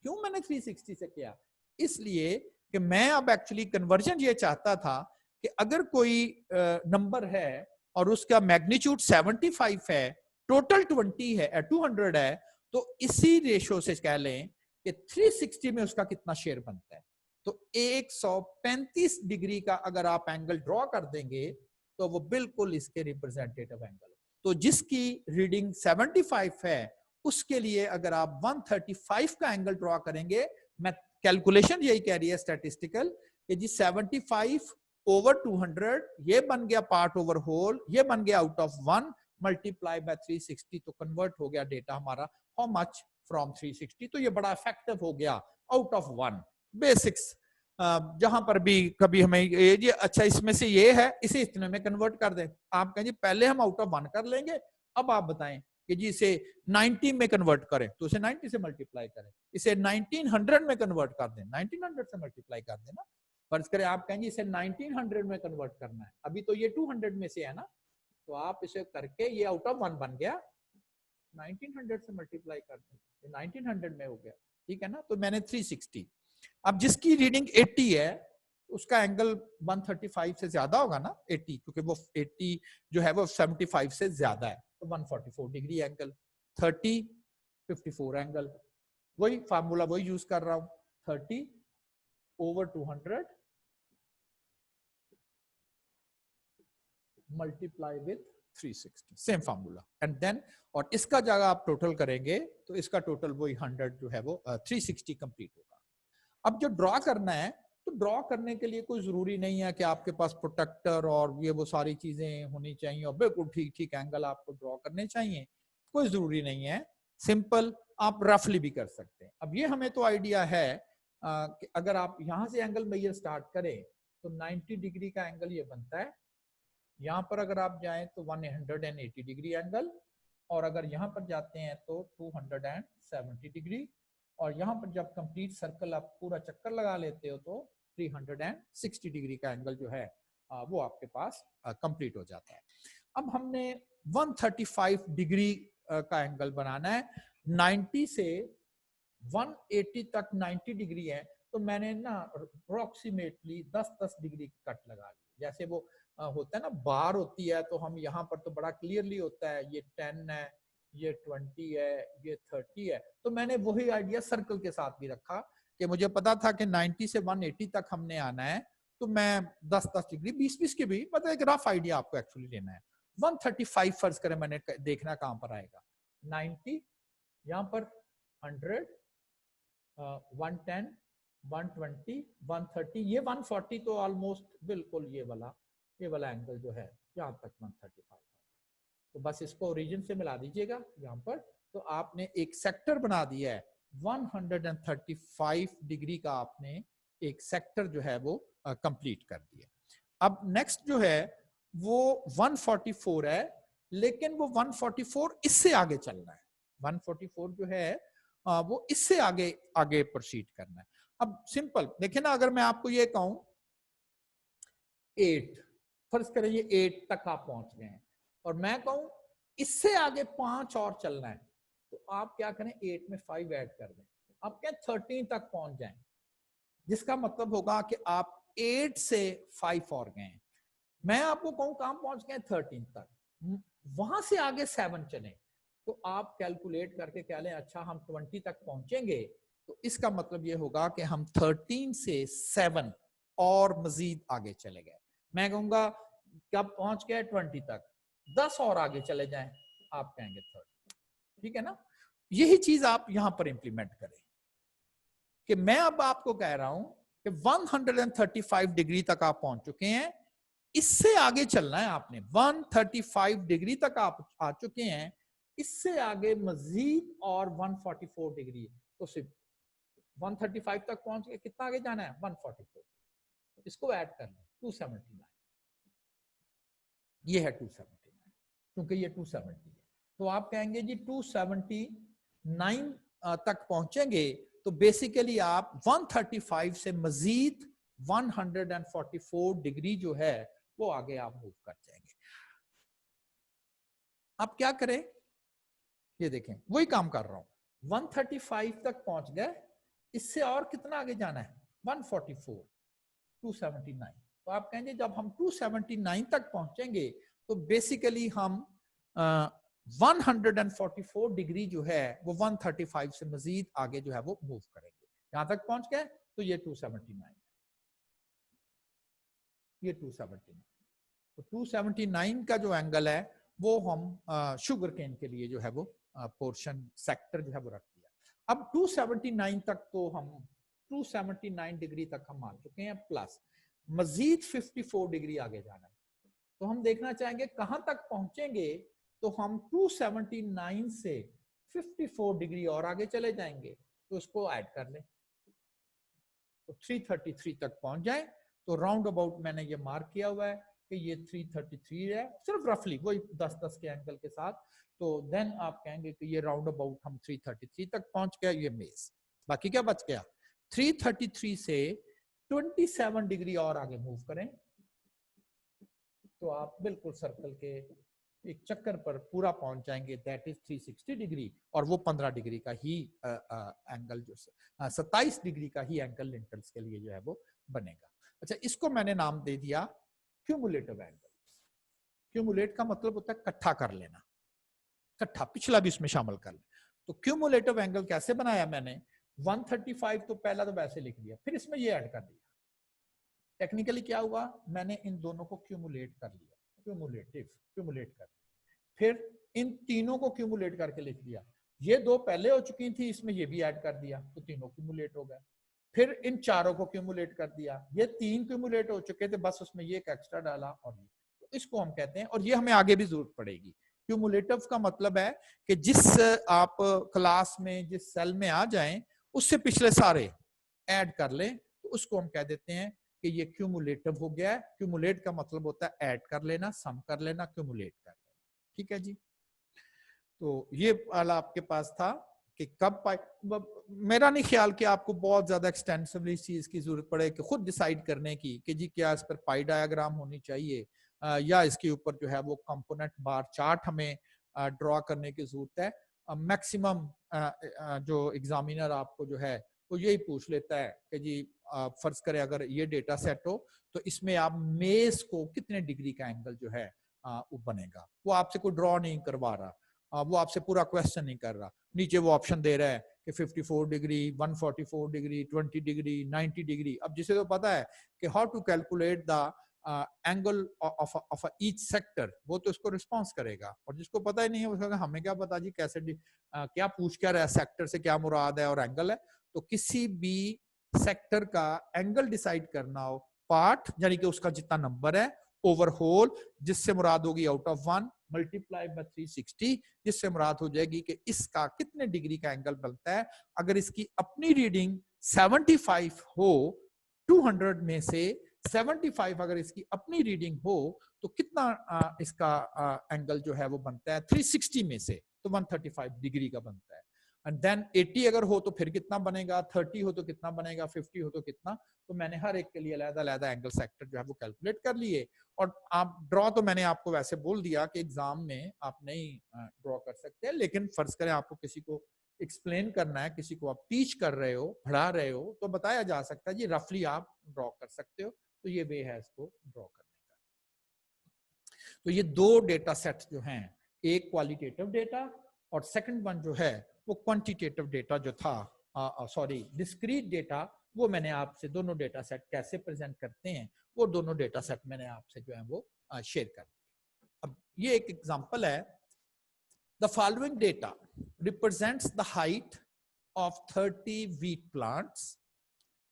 S1: क्यों मैंने 360 से किया, इसलिए कि मैं अब एक्चुअली कन्वर्जन ये चाहता था कि अगर कोई नंबर है और उसका मैग्नीट्यूड 75 है, टोटल 20 है, 200 है, तो इसी रेशो से कह लें कि 360 में उसका कितना शेयर बनता है। तो 135 डिग्री का अगर आप एंगल ड्रॉ कर देंगे तो वो बिल्कुल इसके रिप्रेजेंटेटिव एंगल। तो जिसकी रीडिंग 75 है उसके लिए अगर आप 135 का एंगल ड्रॉ करेंगे, मैं कैलकुलेशन यही कह रही है स्टैटिस्टिकल कि जी 75 ओवर 200 ये बन गया पार्ट ओवर होल, ये बन गया आउट ऑफ 1 मल्टीप्लाई बाय 360, तो कन्वर्ट हो गया डेटा हमारा हाउ मच फ्रॉम 360। तो ये बड़ा इफेक्टिव हो गया आउट ऑफ 1। बेसिक्स जहां पर भी कभी हमें ये अच्छा इसमें से ये है, इसे इतने में कन्वर्ट कर दें। आप कहें जी पहले हम आउट ऑफ 1 कर लेंगे, अब आप बताएं कि जी इसे 90 में कन्वर्ट करें तो इसे 90 से मल्टीप्लाई करें, इसे 1900 में कन्वर्ट कर दें, 1900 से मल्टीप्लाई कर दें ना। फर्ज करें आप कहेंगे इसे 1900 में कन्वर्ट करना है, अभी तो ये 200 में से है ना, तो आप इसे करके ये आउट ऑफ 1 बन गया, 1900 से मल्टीप्लाई कर दें, 1900 में हो गया, ठीक है ना। तो मैंने 360, अब जिसकी रीडिंग 80 है उसका एंगल 135 से ज्यादा होगा ना, 80, क्योंकि वो 80 जो है वो 75 से ज्यादा है, तो 144 डिग्री एंगल, 30 54 एंगल, वही फार्मूला वही यूज कर रहा हूं, 30 over 200 multiply with 360, same formula, and then और इसका जगह आप टोटल करेंगे तो इसका टोटल वही 100 जो है वो 360 कंप्लीट होगा। अब जो ड्रॉ करना है, तो ड्रॉ करने के लिए कोई जरूरी नहीं है कि आपके पास प्रोटेक्टर और ये वो सारी चीजें होनी चाहिए और बिल्कुल ठीक ठीक एंगल आपको ड्रॉ करने चाहिए, कोई जरूरी नहीं है, सिंपल आप रफली भी कर सकते हैं। अब ये हमें तो आइडिया है कि अगर आप यहां से एंगल मेजर स्टार्ट करें तो 90 डिग्री का एंगल ये बनता है, यहां पर अगर आप जाएं तो 180 डिग्री एंगल, और अगर यहां पर जाते हैं तो 270 डिग्री, और यहां पर जब कंप्लीट सर्कल आप पूरा चक्कर लगा लेते हो तो 360 डिग्री का एंगल जो है वो आपके पास कंप्लीट हो जाता है। अब हमने 135 डिग्री का एंगल बनाना है, 90 से 180 तक 90 डिग्री है, तो मैंने ना अप्रोक्सीमेटली 10-10 डिग्री कट लगा ली। जैसे वो होता है ना बार होती है, तो हम यहाँ पर तो बड़ा क्लियरली होता है ये 10 है, ये 20 है, ये 30 है, तो मैंने वही आइडिया सर्कल के साथ भी रखा कि मुझे पता था कि 90 से 180 तक हमने आना है, तो मैं 10-10 डिग्री 20-20 की भी मतलब एक रफ आइडिया आपको एक्चुअली लेना है। 135 फर्ज करें, मैंने देखना कहां पर आएगा, 90 यहाँ पर 100 110 120 130, ये 140, तो ऑलमोस्ट बिल्कुल ये वाला एंगल जो है यहाँ तक 135, तो बस इसको ओरिजिन से मिला दीजिएगा यहाँ पर, तो आपने एक सेक्टर बना दिया है 135 डिग्री का, आपने एक सेक्टर जो है वो कंप्लीट कर दिया। अब नेक्स्ट जो है वो 144 है, लेकिन वो 144 इससे आगे चलना है, 144 जो है वो इससे आगे प्रोसीड करना है। अब सिंपल देखिए ना, अगर मैं आपको ये कहूं 8, फर्ज करें ये 8 तक आप पहुंच गए हैं, और मैं कहूं इससे आगे 5 और चलना है, तो आप क्या करें 8 में 5 ऐड कर दें, आप क्या 13 तक पहुंच जाएं, जिसका मतलब होगा कि आप 8 से 5 और गए हैं। मैं आपको कहूं कहां पहुंच गए 13 तक, वहां से आगे 7 चले, तो आप कैलकुलेट करके कह लें अच्छा हम 20 तक पहुंचेंगे, तो इसका मतलब ये होगा कि हम 13 से 7 और मजीद आगे चले गए। मैं कहूंगा कब पहुंच गए 20 तक, 10 और आगे चले जाएं, आप कहेंगे 30, ठीक है ना। यही चीज आप यहां पर इंप्लीमेंट करें कि मैं अब आपको कह रहा हूं कि 135 डिग्री तक आप पहुंच चुके हैं, इससे आगे चलना है आपने, 135 डिग्री तक आप आ चुके हैं, इससे आगे मजीद और 144 डिग्री, तो सिर्फ 135 तक पहुंच गए, कितना आगे जाना है 144, इसको ऐड कर लें 279, ये है 279, क्योंकि ये 270 है, तो आप कहेंगे जी 279 तक पहुंचेंगे, तो बेसिकली आप 135 से मजीद 144 डिग्री जो है वो आगे आप मूव कर जाएंगे। आप क्या करें, ये देखें वही काम कर रहा हूं, 135 तक पहुंच गए, इससे और कितना आगे जाना है, 144, 279। तो आप कहेंगे जब हम 279 तक पहुंचेंगे तो बेसिकली हम 144 डिग्री जो है वो 135 से मजीद आगे जो है वो मूव करेंगे। यहां तक पहुंच गए तो ये 279, ये 279। तो 279 का जो एंगल है वो हम शुगर केन के लिए जो है वो पोर्शन सेक्टर जो है वो रख दिया। अब 279 तक तो हम 279 डिग्री तक हम आ चुके हैं, प्लस मजीद 54 डिग्री आगे जाना है। तो हम देखना चाहेंगे कहां तक पहुंचेंगे, तो हम 279 से 54 डिग्री और आगे चले जाएंगे, तो उसको ऐड कर लें तो 333 तक पहुंच जाए। तो राउंड अबाउट मैंने ये मार्क किया हुआ है कि ये 333 है, सिर्फ रफली वही 10-10 के एंगल के साथ। तो देन आप कहेंगे कि ये राउंड अबाउट हम 333 तक पहुंच गया, ये मेज। बाकी क्या बच गया, 333 से 27 डिग्री और आगे मूव करें तो आप बिल्कुल सर्कल के एक चक्कर पर पूरा पहुंच जाएंगे, दैट इज 360 डिग्री। और वो 15 डिग्री का ही एंगल जो 27 डिग्री का ही एंगल लिंटल्स के लिए जो है वो बनेगा। अच्छा, इसको मैंने नाम दे दिया क्यूमुलेटिव एंगल। क्यूमुलेट का मतलब होता है इकट्ठा कर लेना, इकट्ठा, पिछला भी उसमें शामिल कर लेना। तो क्यूमुलेटिव एंगल कैसे बनाया मैंने, 135 तो पहला तो वैसे लिख दिया, फिर इसमें ये ऐड कर दिया। टेक्निकली क्या हुआ, मैंने इन दोनों को क्यूमुलेट कर लिया, क्यूमुलेट कर, फिर इन तीनों को क्यूमुलेट करके लिख दिया। ये दो पहले हो चुकी थी, इसमें ये भी ऐड कर दिया तो तीनों क्यूमुलेट हो गए। फिर इन चारों को क्यूमुलेट कर दिया, ये 3 क्यूमुलेट हो चुके थे, बस उसमें ये एक एक्स्ट्रा डाला और ये, तो इसको हम कहते हैं, और ये हमें आगे भी जरूरत पड़ेगी। क्यूमुलेटिव का मतलब है कि जिस आप क्लास में जिस सेल में आ जाएं उससे पिछले सारे ऐड कर लें, तो उसको हम कह देते हैं कि ये क्यूमुलेटिव हो गया है। क्यूमुलेट का मतलब होता है ऐड कर लेना, सम कर लेना, क्यूमुलेट कर लेना। ठीक है जी। तो ये वाला आपके पास था कि कब पाए। मेरा नहीं ख्याल कि आपको बहुत ज्यादा एक्सटेंसिवली इस चीज की जरूरत पड़े कि खुद डिसाइड करने की कि जी क्या इस पर पाई डायग्राम होनी चाहिए या इसके ऊपर जो है वो कंपोनेंट बार चार्ट हमें ड्रॉ करने की जरूरत है। मैक्सिमम जो एग्जामिनर आपको जो है वो यही पूछ लेता है कि जी फर्ज करें अगर ये डेटा सेट हो तो इसमें आप मेज को कितने डिग्री का एंगल जो है वो बनेगा। वो आपसे कोई ड्रॉ नहीं करवा रहा, वो आपसे पूरा क्वेश्चन नहीं कर रहा, नीचे वो ऑप्शन दे रहा है कि 54 डिग्री, 144 डिग्री, 20 डिग्री, 90 डिग्री। अब जिसे तो पता है कि how to calculate the angle of each sector, वो तो इसको रिस्पॉन्स करेगा। और जिसको पता ही नहीं है उसको हमें क्या पता जी कैसे क्या पूछ क्या रहा है, सेक्टर से क्या मुराद है और एंगल है। तो किसी भी सेक्टर का एंगल डिसाइड करना हो, पार्ट यानी कि उसका जितना नंबर है, ओवरहोल जिससे मुराद होगी आउट ऑफ 1 मल्टीप्लाई बाय 360, जिससे मुराद हो जाएगी कि इसका कितने डिग्री का एंगल बनता है। अगर इसकी अपनी रीडिंग 75 हो, 200 में से 75 अगर इसकी अपनी रीडिंग हो तो कितना इसका एंगल जो है वो बनता है 360 में से, तो 135 डिग्री का बनता है। एंड देन 80 अगर हो तो फिर कितना बनेगा, 30 हो तो कितना बनेगा, 50 हो तो कितना। तो मैंने हर एक के लिए अलग-अलग एंगल सेक्टर जो है वो कैलकुलेट कर लिए। और आप ड्रॉ तो मैंने आपको वैसे बोल दिया कि एग्जाम में आप नहीं ड्रॉ कर सकते, लेकिन फर्ज करें आपको किसी को एक्सप्लेन करना है, किसी को आप टीच कर रहे हो, पढ़ा रहे हो, तो बताया जा सकता है जी रफली आप ड्रॉ कर सकते हो। तो ये वे है इसको ड्रॉ करने का। तो ये दो डेटा सेट्स जो हैं, एक क्वालिटेटिव डेटा और सेकंड वन जो है वो क्वांटिटेटिव डेटा जो था, सॉरी डिस्क्रीट डेटा, वो मैंने आपसे दोनों डेटा सेट कैसे प्रेजेंट करते हैं वो दोनों डेटा सेट मैंने आपसे जो है वो शेयर कर दिया। अब ये एक एग्जांपल है, the following data represents the height of 30 wheat plants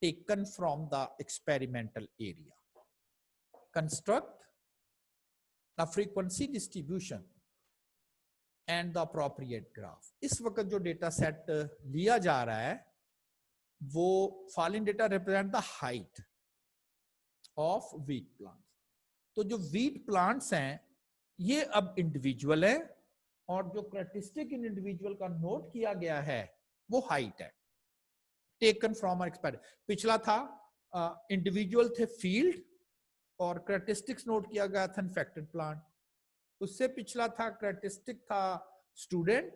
S1: taken from the experimental area. Construct the frequency distribution and the appropriate graph. इस वक्त जो डेटा सेट लिया जा रहा है वो following data represent the height of wheat plants. तो जो व्हीट प्लांट्स हैं ये अब इंडिविजुअल है और जो कैरेक्टरिस्टिक इन इंडिविजुअल का नोट किया गया है वो हाइट है, टेकन फ्रॉम एक्सपेरिमेंट। पिछला था इंडिविजुअल थे फील्ड और कैरेक्टरिस्टिक्स नोट किया गया था इन्फेक्टेड प्लांट। उससे पिछला था कैरेक्टरिस्टिक था स्टूडेंट,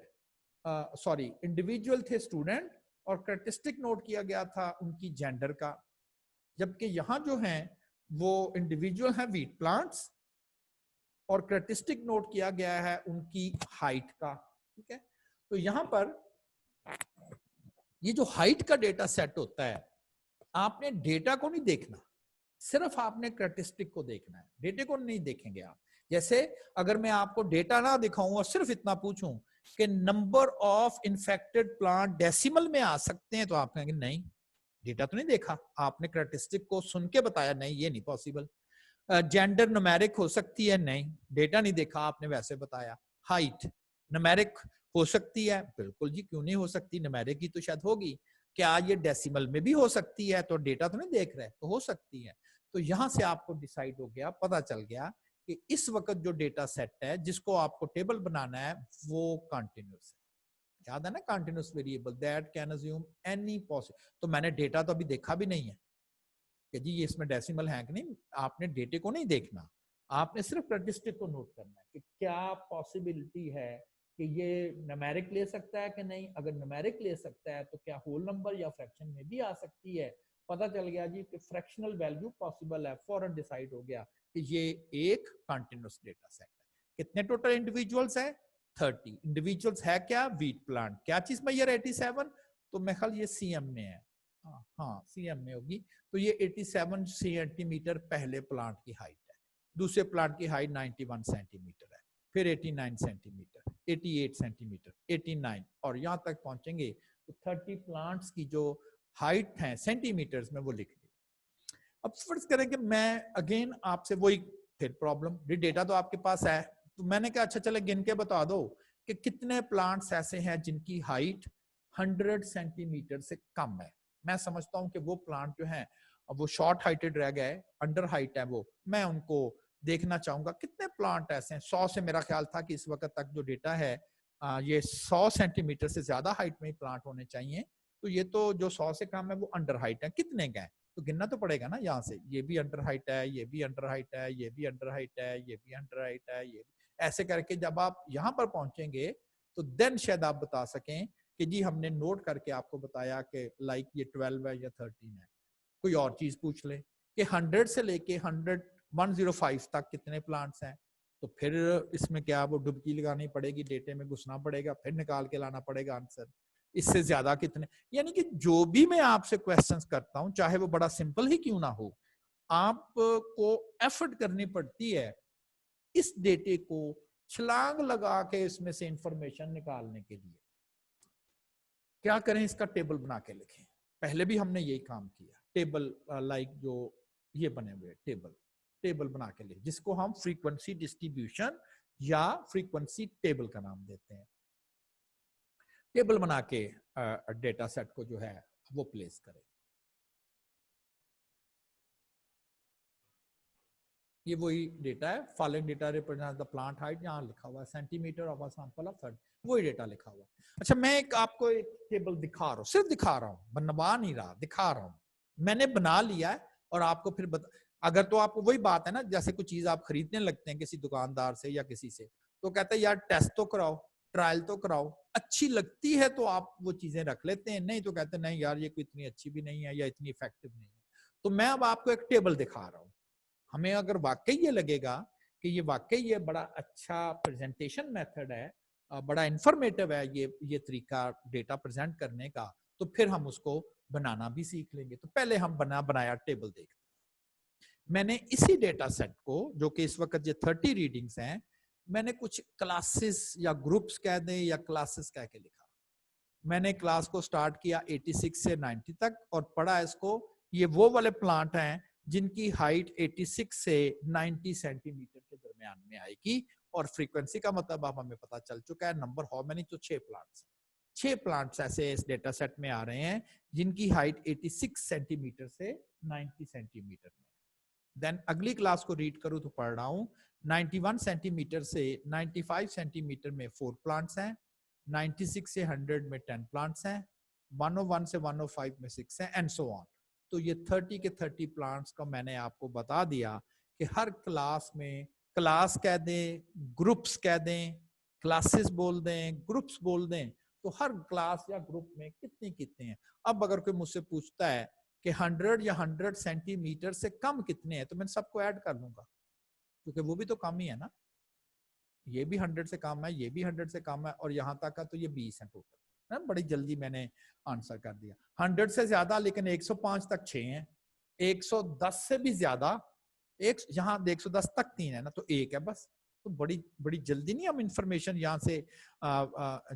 S1: सॉरी इंडिविजुअल थे स्टूडेंट, और कैरेक्टरिस्टिक नोट किया गया था उनकी जेंडर का। जबकि यहाँ जो है वो इंडिविजुअल है वीट प्लांट्स, और कैरेक्टरिस्टिक नोट किया गया है उनकी हाइट का। ठीक है, तो यहाँ पर ये जो हाइट का डेटा सेट होता है, आपने डेटा को नहीं देखना, सिर्फ आपने कैरेक्टरिस्टिक को देखना है, डेटे को नहीं देखेंगे आप। जैसे अगर मैं आपको डेटा ना दिखाऊं और सिर्फ इतना पूछूं कि number of infected plant decimal में आ सकते हैं, तो आप कहेंगे नहीं, डेटा तो नहीं देखा आपने, कैरेक्टरिस्टिक को सुन के बताया नहीं, ये नहीं पॉसिबल। जेंडर न्यूमेरिक हो सकती है, नहीं, डेटा नहीं देखा आपने, वैसे बताया। हाइट न्यूमेरिक हो सकती है, बिल्कुल जी, क्यों नहीं हो सकती, न्यूमेरिक ही तो शायद होगी। क्या ये डेसिमल में भी हो सकती है, तो डेटा तो नहीं देख रहे, तो हो सकती है। तो यहां से आपको डिसाइड हो गया, पता चल गया कि इस वक्त जो डेटा सेट है जिसको आपको टेबल बनाना है वो कंटिन्यूस है। याद है ना, continuous variable that can assume any possible. तो मैंने डेटा तो अभी देखा भी नहीं है कि जी ये इसमें डेसिमल है कि नहीं, आपने डेटे को नहीं देखना, आपने सिर्फ स्टैटिस्टिक को नोट करना है कि क्या पॉसिबिलिटी है कि ये न्यूमेरिक ले सकता है कि नहीं। अगर न्यूमेरिक ले सकता है तो क्या होल नंबर या फ्रैक्शन में भी आ सकती है। पता चल गया जी कि फ्रैक्शनल वैल्यू पॉसिबल है, फौरन डिसाइड हो गया कि ये एक कंटिन्यूस डेटा सेट है। कितने टोटल इंडिविजुअल्स है? 30 इंडिविजुअल्स है। क्या? Wheat plant. क्या चीज में? ईयर 87, तो मैं ख्याल ये सीएम में है, हाँ सीएम में होगी। तो ये 87 सेंटीमीटर पहले प्लांट की हाइट है, दूसरे प्लांट की हाइट 91 सेंटीमीटर है, फिर 89 सेंटीमीटर, 88 सेंटीमीटर, 89, और यहां तक पहुंचेंगे तो 30 प्लांट्स की जो हाइट है सेंटीमीटर्स में वो लिख दी। अब फर्ज करें कि मैं अगेन आपसे वही फिर प्रॉब्लम, डेटा तो आपके पास है, तो मैंने कहा अच्छा चले गिन के बता दो कि कितने प्लांट्स ऐसे हैं जिनकी हाइट 100 सेंटीमीटर से कम है। मैं समझता हूं कि वो प्लांट जो है वो शॉर्ट हाइटेड रह गए, अंडर हाइट है वो, मैं उनको देखना चाहूंगा कितने प्लांट ऐसे हैं। 100 से मेरा ख्याल था कि इस वक्त तक जो डेटा है ये 100 सेंटीमीटर से ज्यादा हाइट में ही प्लांट होने चाहिए। तो ये तो जो 100 से कम है वो अंडर हाइट है, कितने गए तो गिनना तो पड़ेगा ना। यहाँ से ये भी अंडर हाइट है, ये भी अंडर हाइट है, ये भी अंडर हाइट है, ये भी अंडर हाइट है, ये ऐसे करके जब आप यहाँ पर पहुंचेंगे तो देन शायद आप बता सकें कि जी हमने नोट करके आपको बताया कि लाइक ये 12 है या 13 है। कोई और चीज पूछ ले कि 100 से लेके 105 तक कितने प्लांट्स हैं, तो फिर इसमें क्या वो डुबकी लगानी पड़ेगी, डेटे में घुसना पड़ेगा, फिर निकाल के लाना पड़ेगा आंसर। इससे ज्यादा कितने, यानी कि जो भी मैं आपसे क्वेश्चंस करता हूं चाहे वो बड़ा सिंपल ही क्यों ना हो, आपको एफर्ट करनी पड़ती है इस डेटे को छलांग लगा के इसमें से इंफॉर्मेशन निकालने के लिए। क्या करें, इसका टेबल बना के लिखें। पहले भी हमने यही काम किया, टेबल लाइक जो ये बने हुए टेबल बना के लिखे, जिसको हम फ्रीक्वेंसी डिस्ट्रीब्यूशन या फ्रीक्वेंसी टेबल का नाम देते हैं। टेबल बना के डेटा सेट को जो है वो प्लेस करें। ये वही डेटा है, following data represent the plant height, यहाँ लिखा हुआ है centimetre of a sample of 30, वही डेटा लिखा हुआ है। अच्छा मैं एक आपको एक टेबल दिखा रहा हूँ, सिर्फ दिखा रहा हूँ, बनवा नहीं रहा, दिखा रहा हूँ। मैंने बना लिया है और आपको फिर अगर तो आपको वही बात है ना, जैसे कोई चीज आप खरीदने लगते हैं किसी दुकानदार से या किसी से, तो कहते हैं यार टेस्ट तो कराओ, ट्रायल तो कराओ, अच्छी लगती है तो आप वो चीजें रख लेते हैं, नहीं तो कहते हैं नहीं यार ये कोई इतनी अच्छी भी नहीं है या इतनी इफेक्टिव नहीं है। तो मैं अब आपको एक टेबल दिखा रहा हूँ। हमें अगर वाकई ये लगेगा कि ये वाकई ये बड़ा अच्छा प्रेजेंटेशन मेथड है, बड़ा इंफॉर्मेटिव है ये तरीका डेटा प्रेजेंट करने का, तो फिर हम उसको बनाना भी सीख लेंगे। तो पहले हम बनाया टेबल देखते हैं। मैंने इसी डेटा सेट को, जो कि इस वक्त ये 30 रीडिंग्स हैं, मैंने कुछ क्लासेस या ग्रुप्स कह दें या क्लासेस कह के लिखा। मैंने क्लास को स्टार्ट किया 86 से 90 तक और पढ़ा इसको, ये वो वाले प्लांट हैं जिनकी हाइट 86 से 90 सेंटीमीटर के दरमियान में आएगी। और फ्रीक्वेंसी का मतलब अब हमें पता चल चुका है, नंबर हाउ मेनी, तो 6 प्लांट्स। 6 प्लांट्स ऐसे इस डेटा सेट में आ रहे हैं जिनकी हाइट 86 सेंटीमीटर से 90 सेंटीमीटर में। देन अगली क्लास को रीड करूं तो पढ़ रहा हूं 91 सेंटीमीटर से 95 सेंटीमीटर में 4 प्लांट्स हैं, 96 से 100 में 10 प्लांट्स हैं, 101 से 105 में 6 हैं, एंड सो ऑन। तो ये 30 के 30 प्लांट्स का मैंने आपको बता दिया कि हर क्लास में क्लास कह दें, ग्रुप्स कह दें, क्लासेस बोल दें, ग्रुप्स बोल दें, तो हर क्लास या ग्रुप में कितने कितने हैं। अब अगर कोई मुझसे पूछता है कि 100 या 100 सेंटीमीटर से कम कितने हैं, तो मैं सबको ऐड कर लूंगा, क्योंकि वो भी तो कम ही है ना। ये भी 100 से कम है, ये भी 100 से कम है, और यहां तक का तो ये 20 है टोटल है। बड़ी जल्दी मैंने आंसर कर दिया। 100 से ज्यादा लेकिन 105 तक 6 हैं, 110 से भी ज्यादा एक, यहाँ 110 तक 3 है ना, तो 1 है बस। तो बड़ी बड़ी जल्दी नहीं हम इंफॉर्मेशन यहाँ से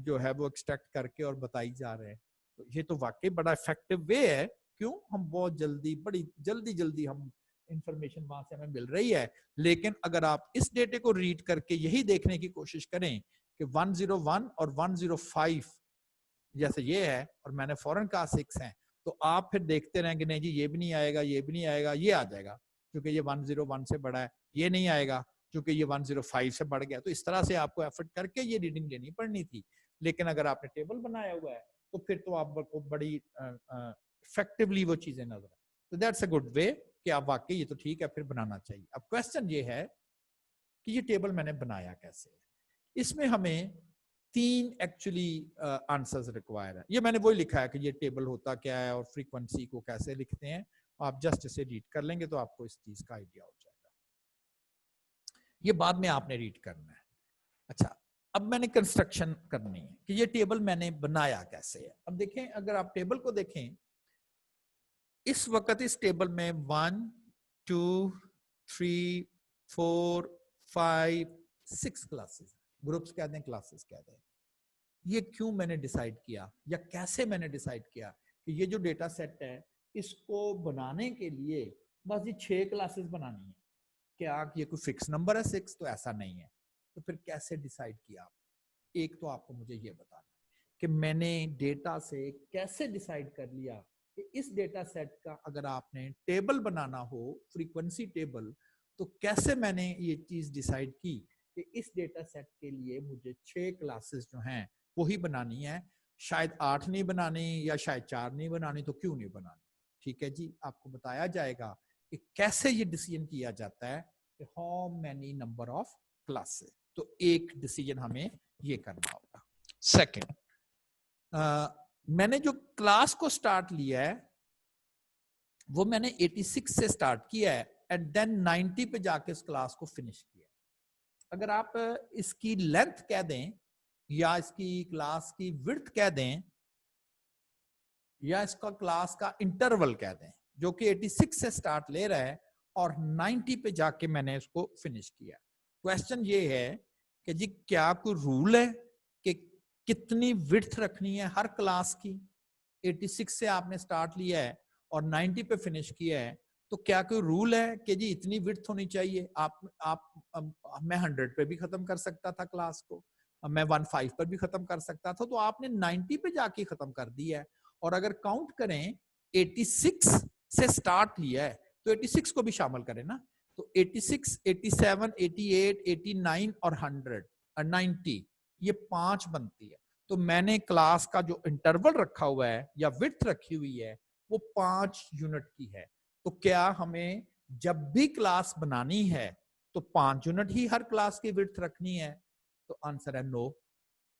S1: जो है वो एक्सट्रैक्ट करके और बताई जा रहे हैं। तो ये तो वाकई बड़ा इफेक्टिव वे है। क्यों? हम बहुत जल्दी, बड़ी जल्दी जल्दी हम इंफॉर्मेशन वहां से हमें मिल रही है। लेकिन अगर आप इस डेटे को रीड करके यही देखने की कोशिश करें कि 101 और 105 जैसे ये है, और मैंने फौरन कहा 6 है, तो आप फिर देखते रहेंगे नहीं जी ये भी नहीं आएगा, ये भी नहीं आएगा, ये आ जाएगा क्योंकि ये 101 से बड़ा है, ये नहीं आएगा क्योंकि ये 105 से बढ़ गया। तो इस तरह से आपको एफर्ट करके ये रीडिंग लेनी पड़नी थी। लेकिन अगर आपने टेबल बनाया हुआ है तो फिर तो आपको बड़ी इफेक्टिवली वो चीजें नजर आए। तो दैट्स अ गुड वे कि आप वाकई ये तो ठीक है, फिर बनाना चाहिए। अब क्वेश्चन ये है कि ये टेबल मैंने बनाया कैसे। इसमें हमें 3 एक्चुअली आंसर्स रिक्वायर है। ये मैंने वही लिखा है कि ये टेबल होता क्या है और फ्रीक्वेंसी को कैसे लिखते हैं। आप जस्ट इसे रीड कर लेंगे तो आपको इस चीज का आइडिया हो जाएगा। ये बाद में आपने रीड करना है। अच्छा, अब मैंने कंस्ट्रक्शन करनी है कि ये टेबल मैंने बनाया कैसे है। अब देखें, अगर आप टेबल को देखें, इस वक्त इस टेबल में 1 2 3 4 5 6 क्लासेस, ग्रुप्स कहते हैं, क्लासेस कहते हैं। ये क्यों मैंने डिसाइड किया या कैसे मैंने डिसाइड किया कि ये जो डेटा सेट है इसको बनाने के लिए बस ये 6 क्लासेस बनानी है। क्या ये कोई फिक्स नंबर है 6? तो ऐसा नहीं है। तो फिर कैसे डिसाइड किया? एक तो आपको मुझे ये बताना कि मैंने डेटा से कैसे डिसाइड कर लिया कि इस डेटा सेट का अगर आपने टेबल बनाना हो, फ्रीक्वेंसी टेबल, तो कैसे मैंने ये चीज डिसाइड की कि इस डेटा सेट के लिए मुझे 6 क्लासेस जो हैं वही बनानी है, शायद 8 नहीं बनानी या शायद 4 नहीं बनानी, तो क्यों नहीं बनानी। ठीक है जी, आपको बताया जाएगा कि कैसे ये डिसीजन किया जाता है कि how many number of classes. तो एक डिसीजन हमें ये करना होगा। सेकंड, मैंने जो क्लास को स्टार्ट लिया है वो मैंने 86 से स्टार्ट किया है एंड देन 90 पे जाके इस क्लास को फिनिश किया। अगर आप इसकी लेंथ कह दें या इसकी क्लास की विड्थ कह दें या इसका क्लास का इंटरवल कह दें, जो कि 86 से स्टार्ट ले रहा है और 90 पे जाके मैंने इसको फिनिश किया। क्वेश्चन ये है कि जी क्या कोई रूल है कि कितनी विड्थ रखनी है हर क्लास की? 86 से आपने स्टार्ट लिया है और 90 पे फिनिश किया है, तो क्या कोई रूल है कि जी इतनी विड्थ होनी चाहिए? मैं 100 पे भी खत्म कर सकता था क्लास को, मैं 15 पर भी खत्म कर सकता था, तो आपने 90 पे जाके खत्म कर दिया है। और अगर काउंट करें 86 से स्टार्ट लिया है तो 86 को भी शामिल करें ना, तो 86, 87, 88, 89 और 100 और 90, ये 5 बनती है। तो मैंने क्लास का जो इंटरवल रखा हुआ है या विड्थ रखी हुई है वो 5 यूनिट की है। तो क्या हमें जब भी क्लास बनानी है तो 5 यूनिट ही हर क्लास की विड्थ रखनी है? तो आंसर है नो।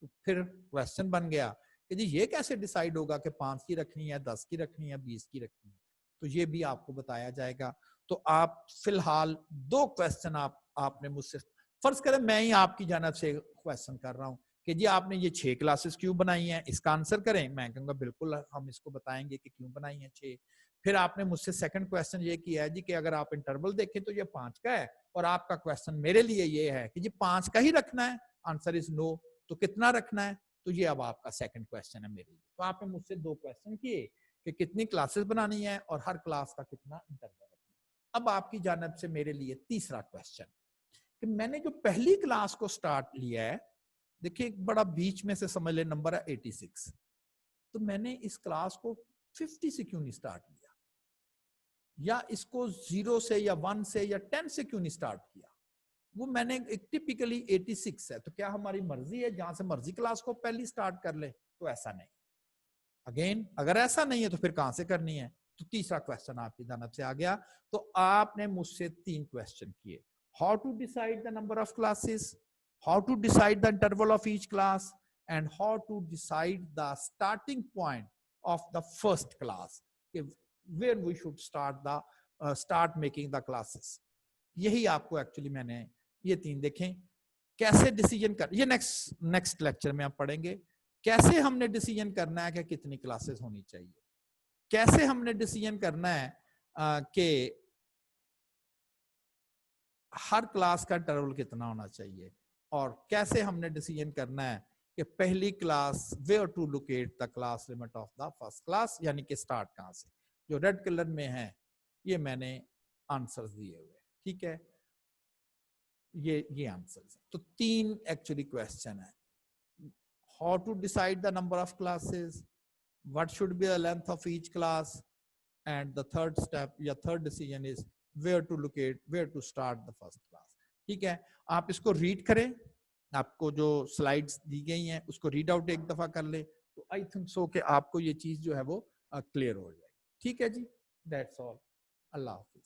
S1: तो फिर क्वेश्चन बन गया कि जी ये कैसे डिसाइड होगा कि 5 की रखनी है, 10 की रखनी है, 20 की रखनी है? तो ये भी आपको बताया जाएगा। तो आप फिलहाल 2 क्वेश्चन आपने मुझसे, फर्ज करें मैं ही आपकी जानब से क्वेश्चन कर रहा हूं कि जी आपने ये 6 क्लासेस क्यों बनाई हैं, इसका आंसर करें। मैं कहूंगा बिल्कुल हम इसको बताएंगे कि क्यों बनाई है 6। फिर आपने मुझसे सेकंड क्वेश्चन ये किया है जी कि अगर आप इंटरवल देखें तो ये 5 का है, और आपका क्वेश्चन मेरे लिए ये है कि जी 5 का ही रखना है। Answer is no. तो कितना रखना है? तो ये अब आपका सेकंड क्वेश्चन है मेरे लिए। तो आपने मुझसे 2 क्वेश्चन किए कि कितनी क्लासेस बनानी है और हर क्लास का कितना इंटरवल रखना है। अब आपकी जानब से मेरे लिए तीसरा क्वेश्चन कि मैंने जो पहली क्लास को स्टार्ट लिया है, देखिए एक बड़ा बीच में से समझ ले नंबर है 86, तो मैंने इस क्लास को 50 से क्यों नहीं स्टार्ट लिया, या इसको 0 से या 1 से या 10 से क्यों नहीं स्टार्ट किया? वो मैंने एक टिपिकली 86 है, तो क्या हमारी मर्जी है जहां से मर्जी क्लास को पहली स्टार्ट कर ले? तो ऐसा नहीं। अगेन अगर ऐसा नहीं है तो फिर कहां से करनी है? तो तीसरा क्वेश्चन आपकी जानब से आ गया। तो आपने मुझसे 3 क्वेश्चन किए, how to decide the number of classes, how to decide the interval of each class, and how to decide the starting point of the first class, where we should start making the classes. यही आपको actually मैंने ये 3 देखें, कैसे decision कर, ये next lecture में आप पढ़ेंगे कैसे हमने डिसीजन करना है कि कितनी क्लासेस होनी चाहिए, कैसे हमने डिसीजन करना है कि हर क्लास का इंटरवल कितना होना चाहिए, और कैसे हमने डिसीजन करना है कि पहली class where to locate the class limit of the first class, यानी कि स्टार्ट कहां से। जो रेड कलर में है ये मैंने आंसर्स दिए हुए, ठीक है, ये आंसर्स है। तो 3 एक्चुअली क्वेश्चन है, how to decide the number of classes, what should be the length of each class, and the third step या third decision is where to locate, where to start the first class। ठीक है, आप इसको read करें, आपको जो slides दी गई हैं उसको रीड आउट एक दफा कर ले, तो आई थिंक सो कि आपको ये चीज जो है वो क्लियर हो जाएगी। ठीक है जी, दैट्स ऑल, अल्लाह हाफिज।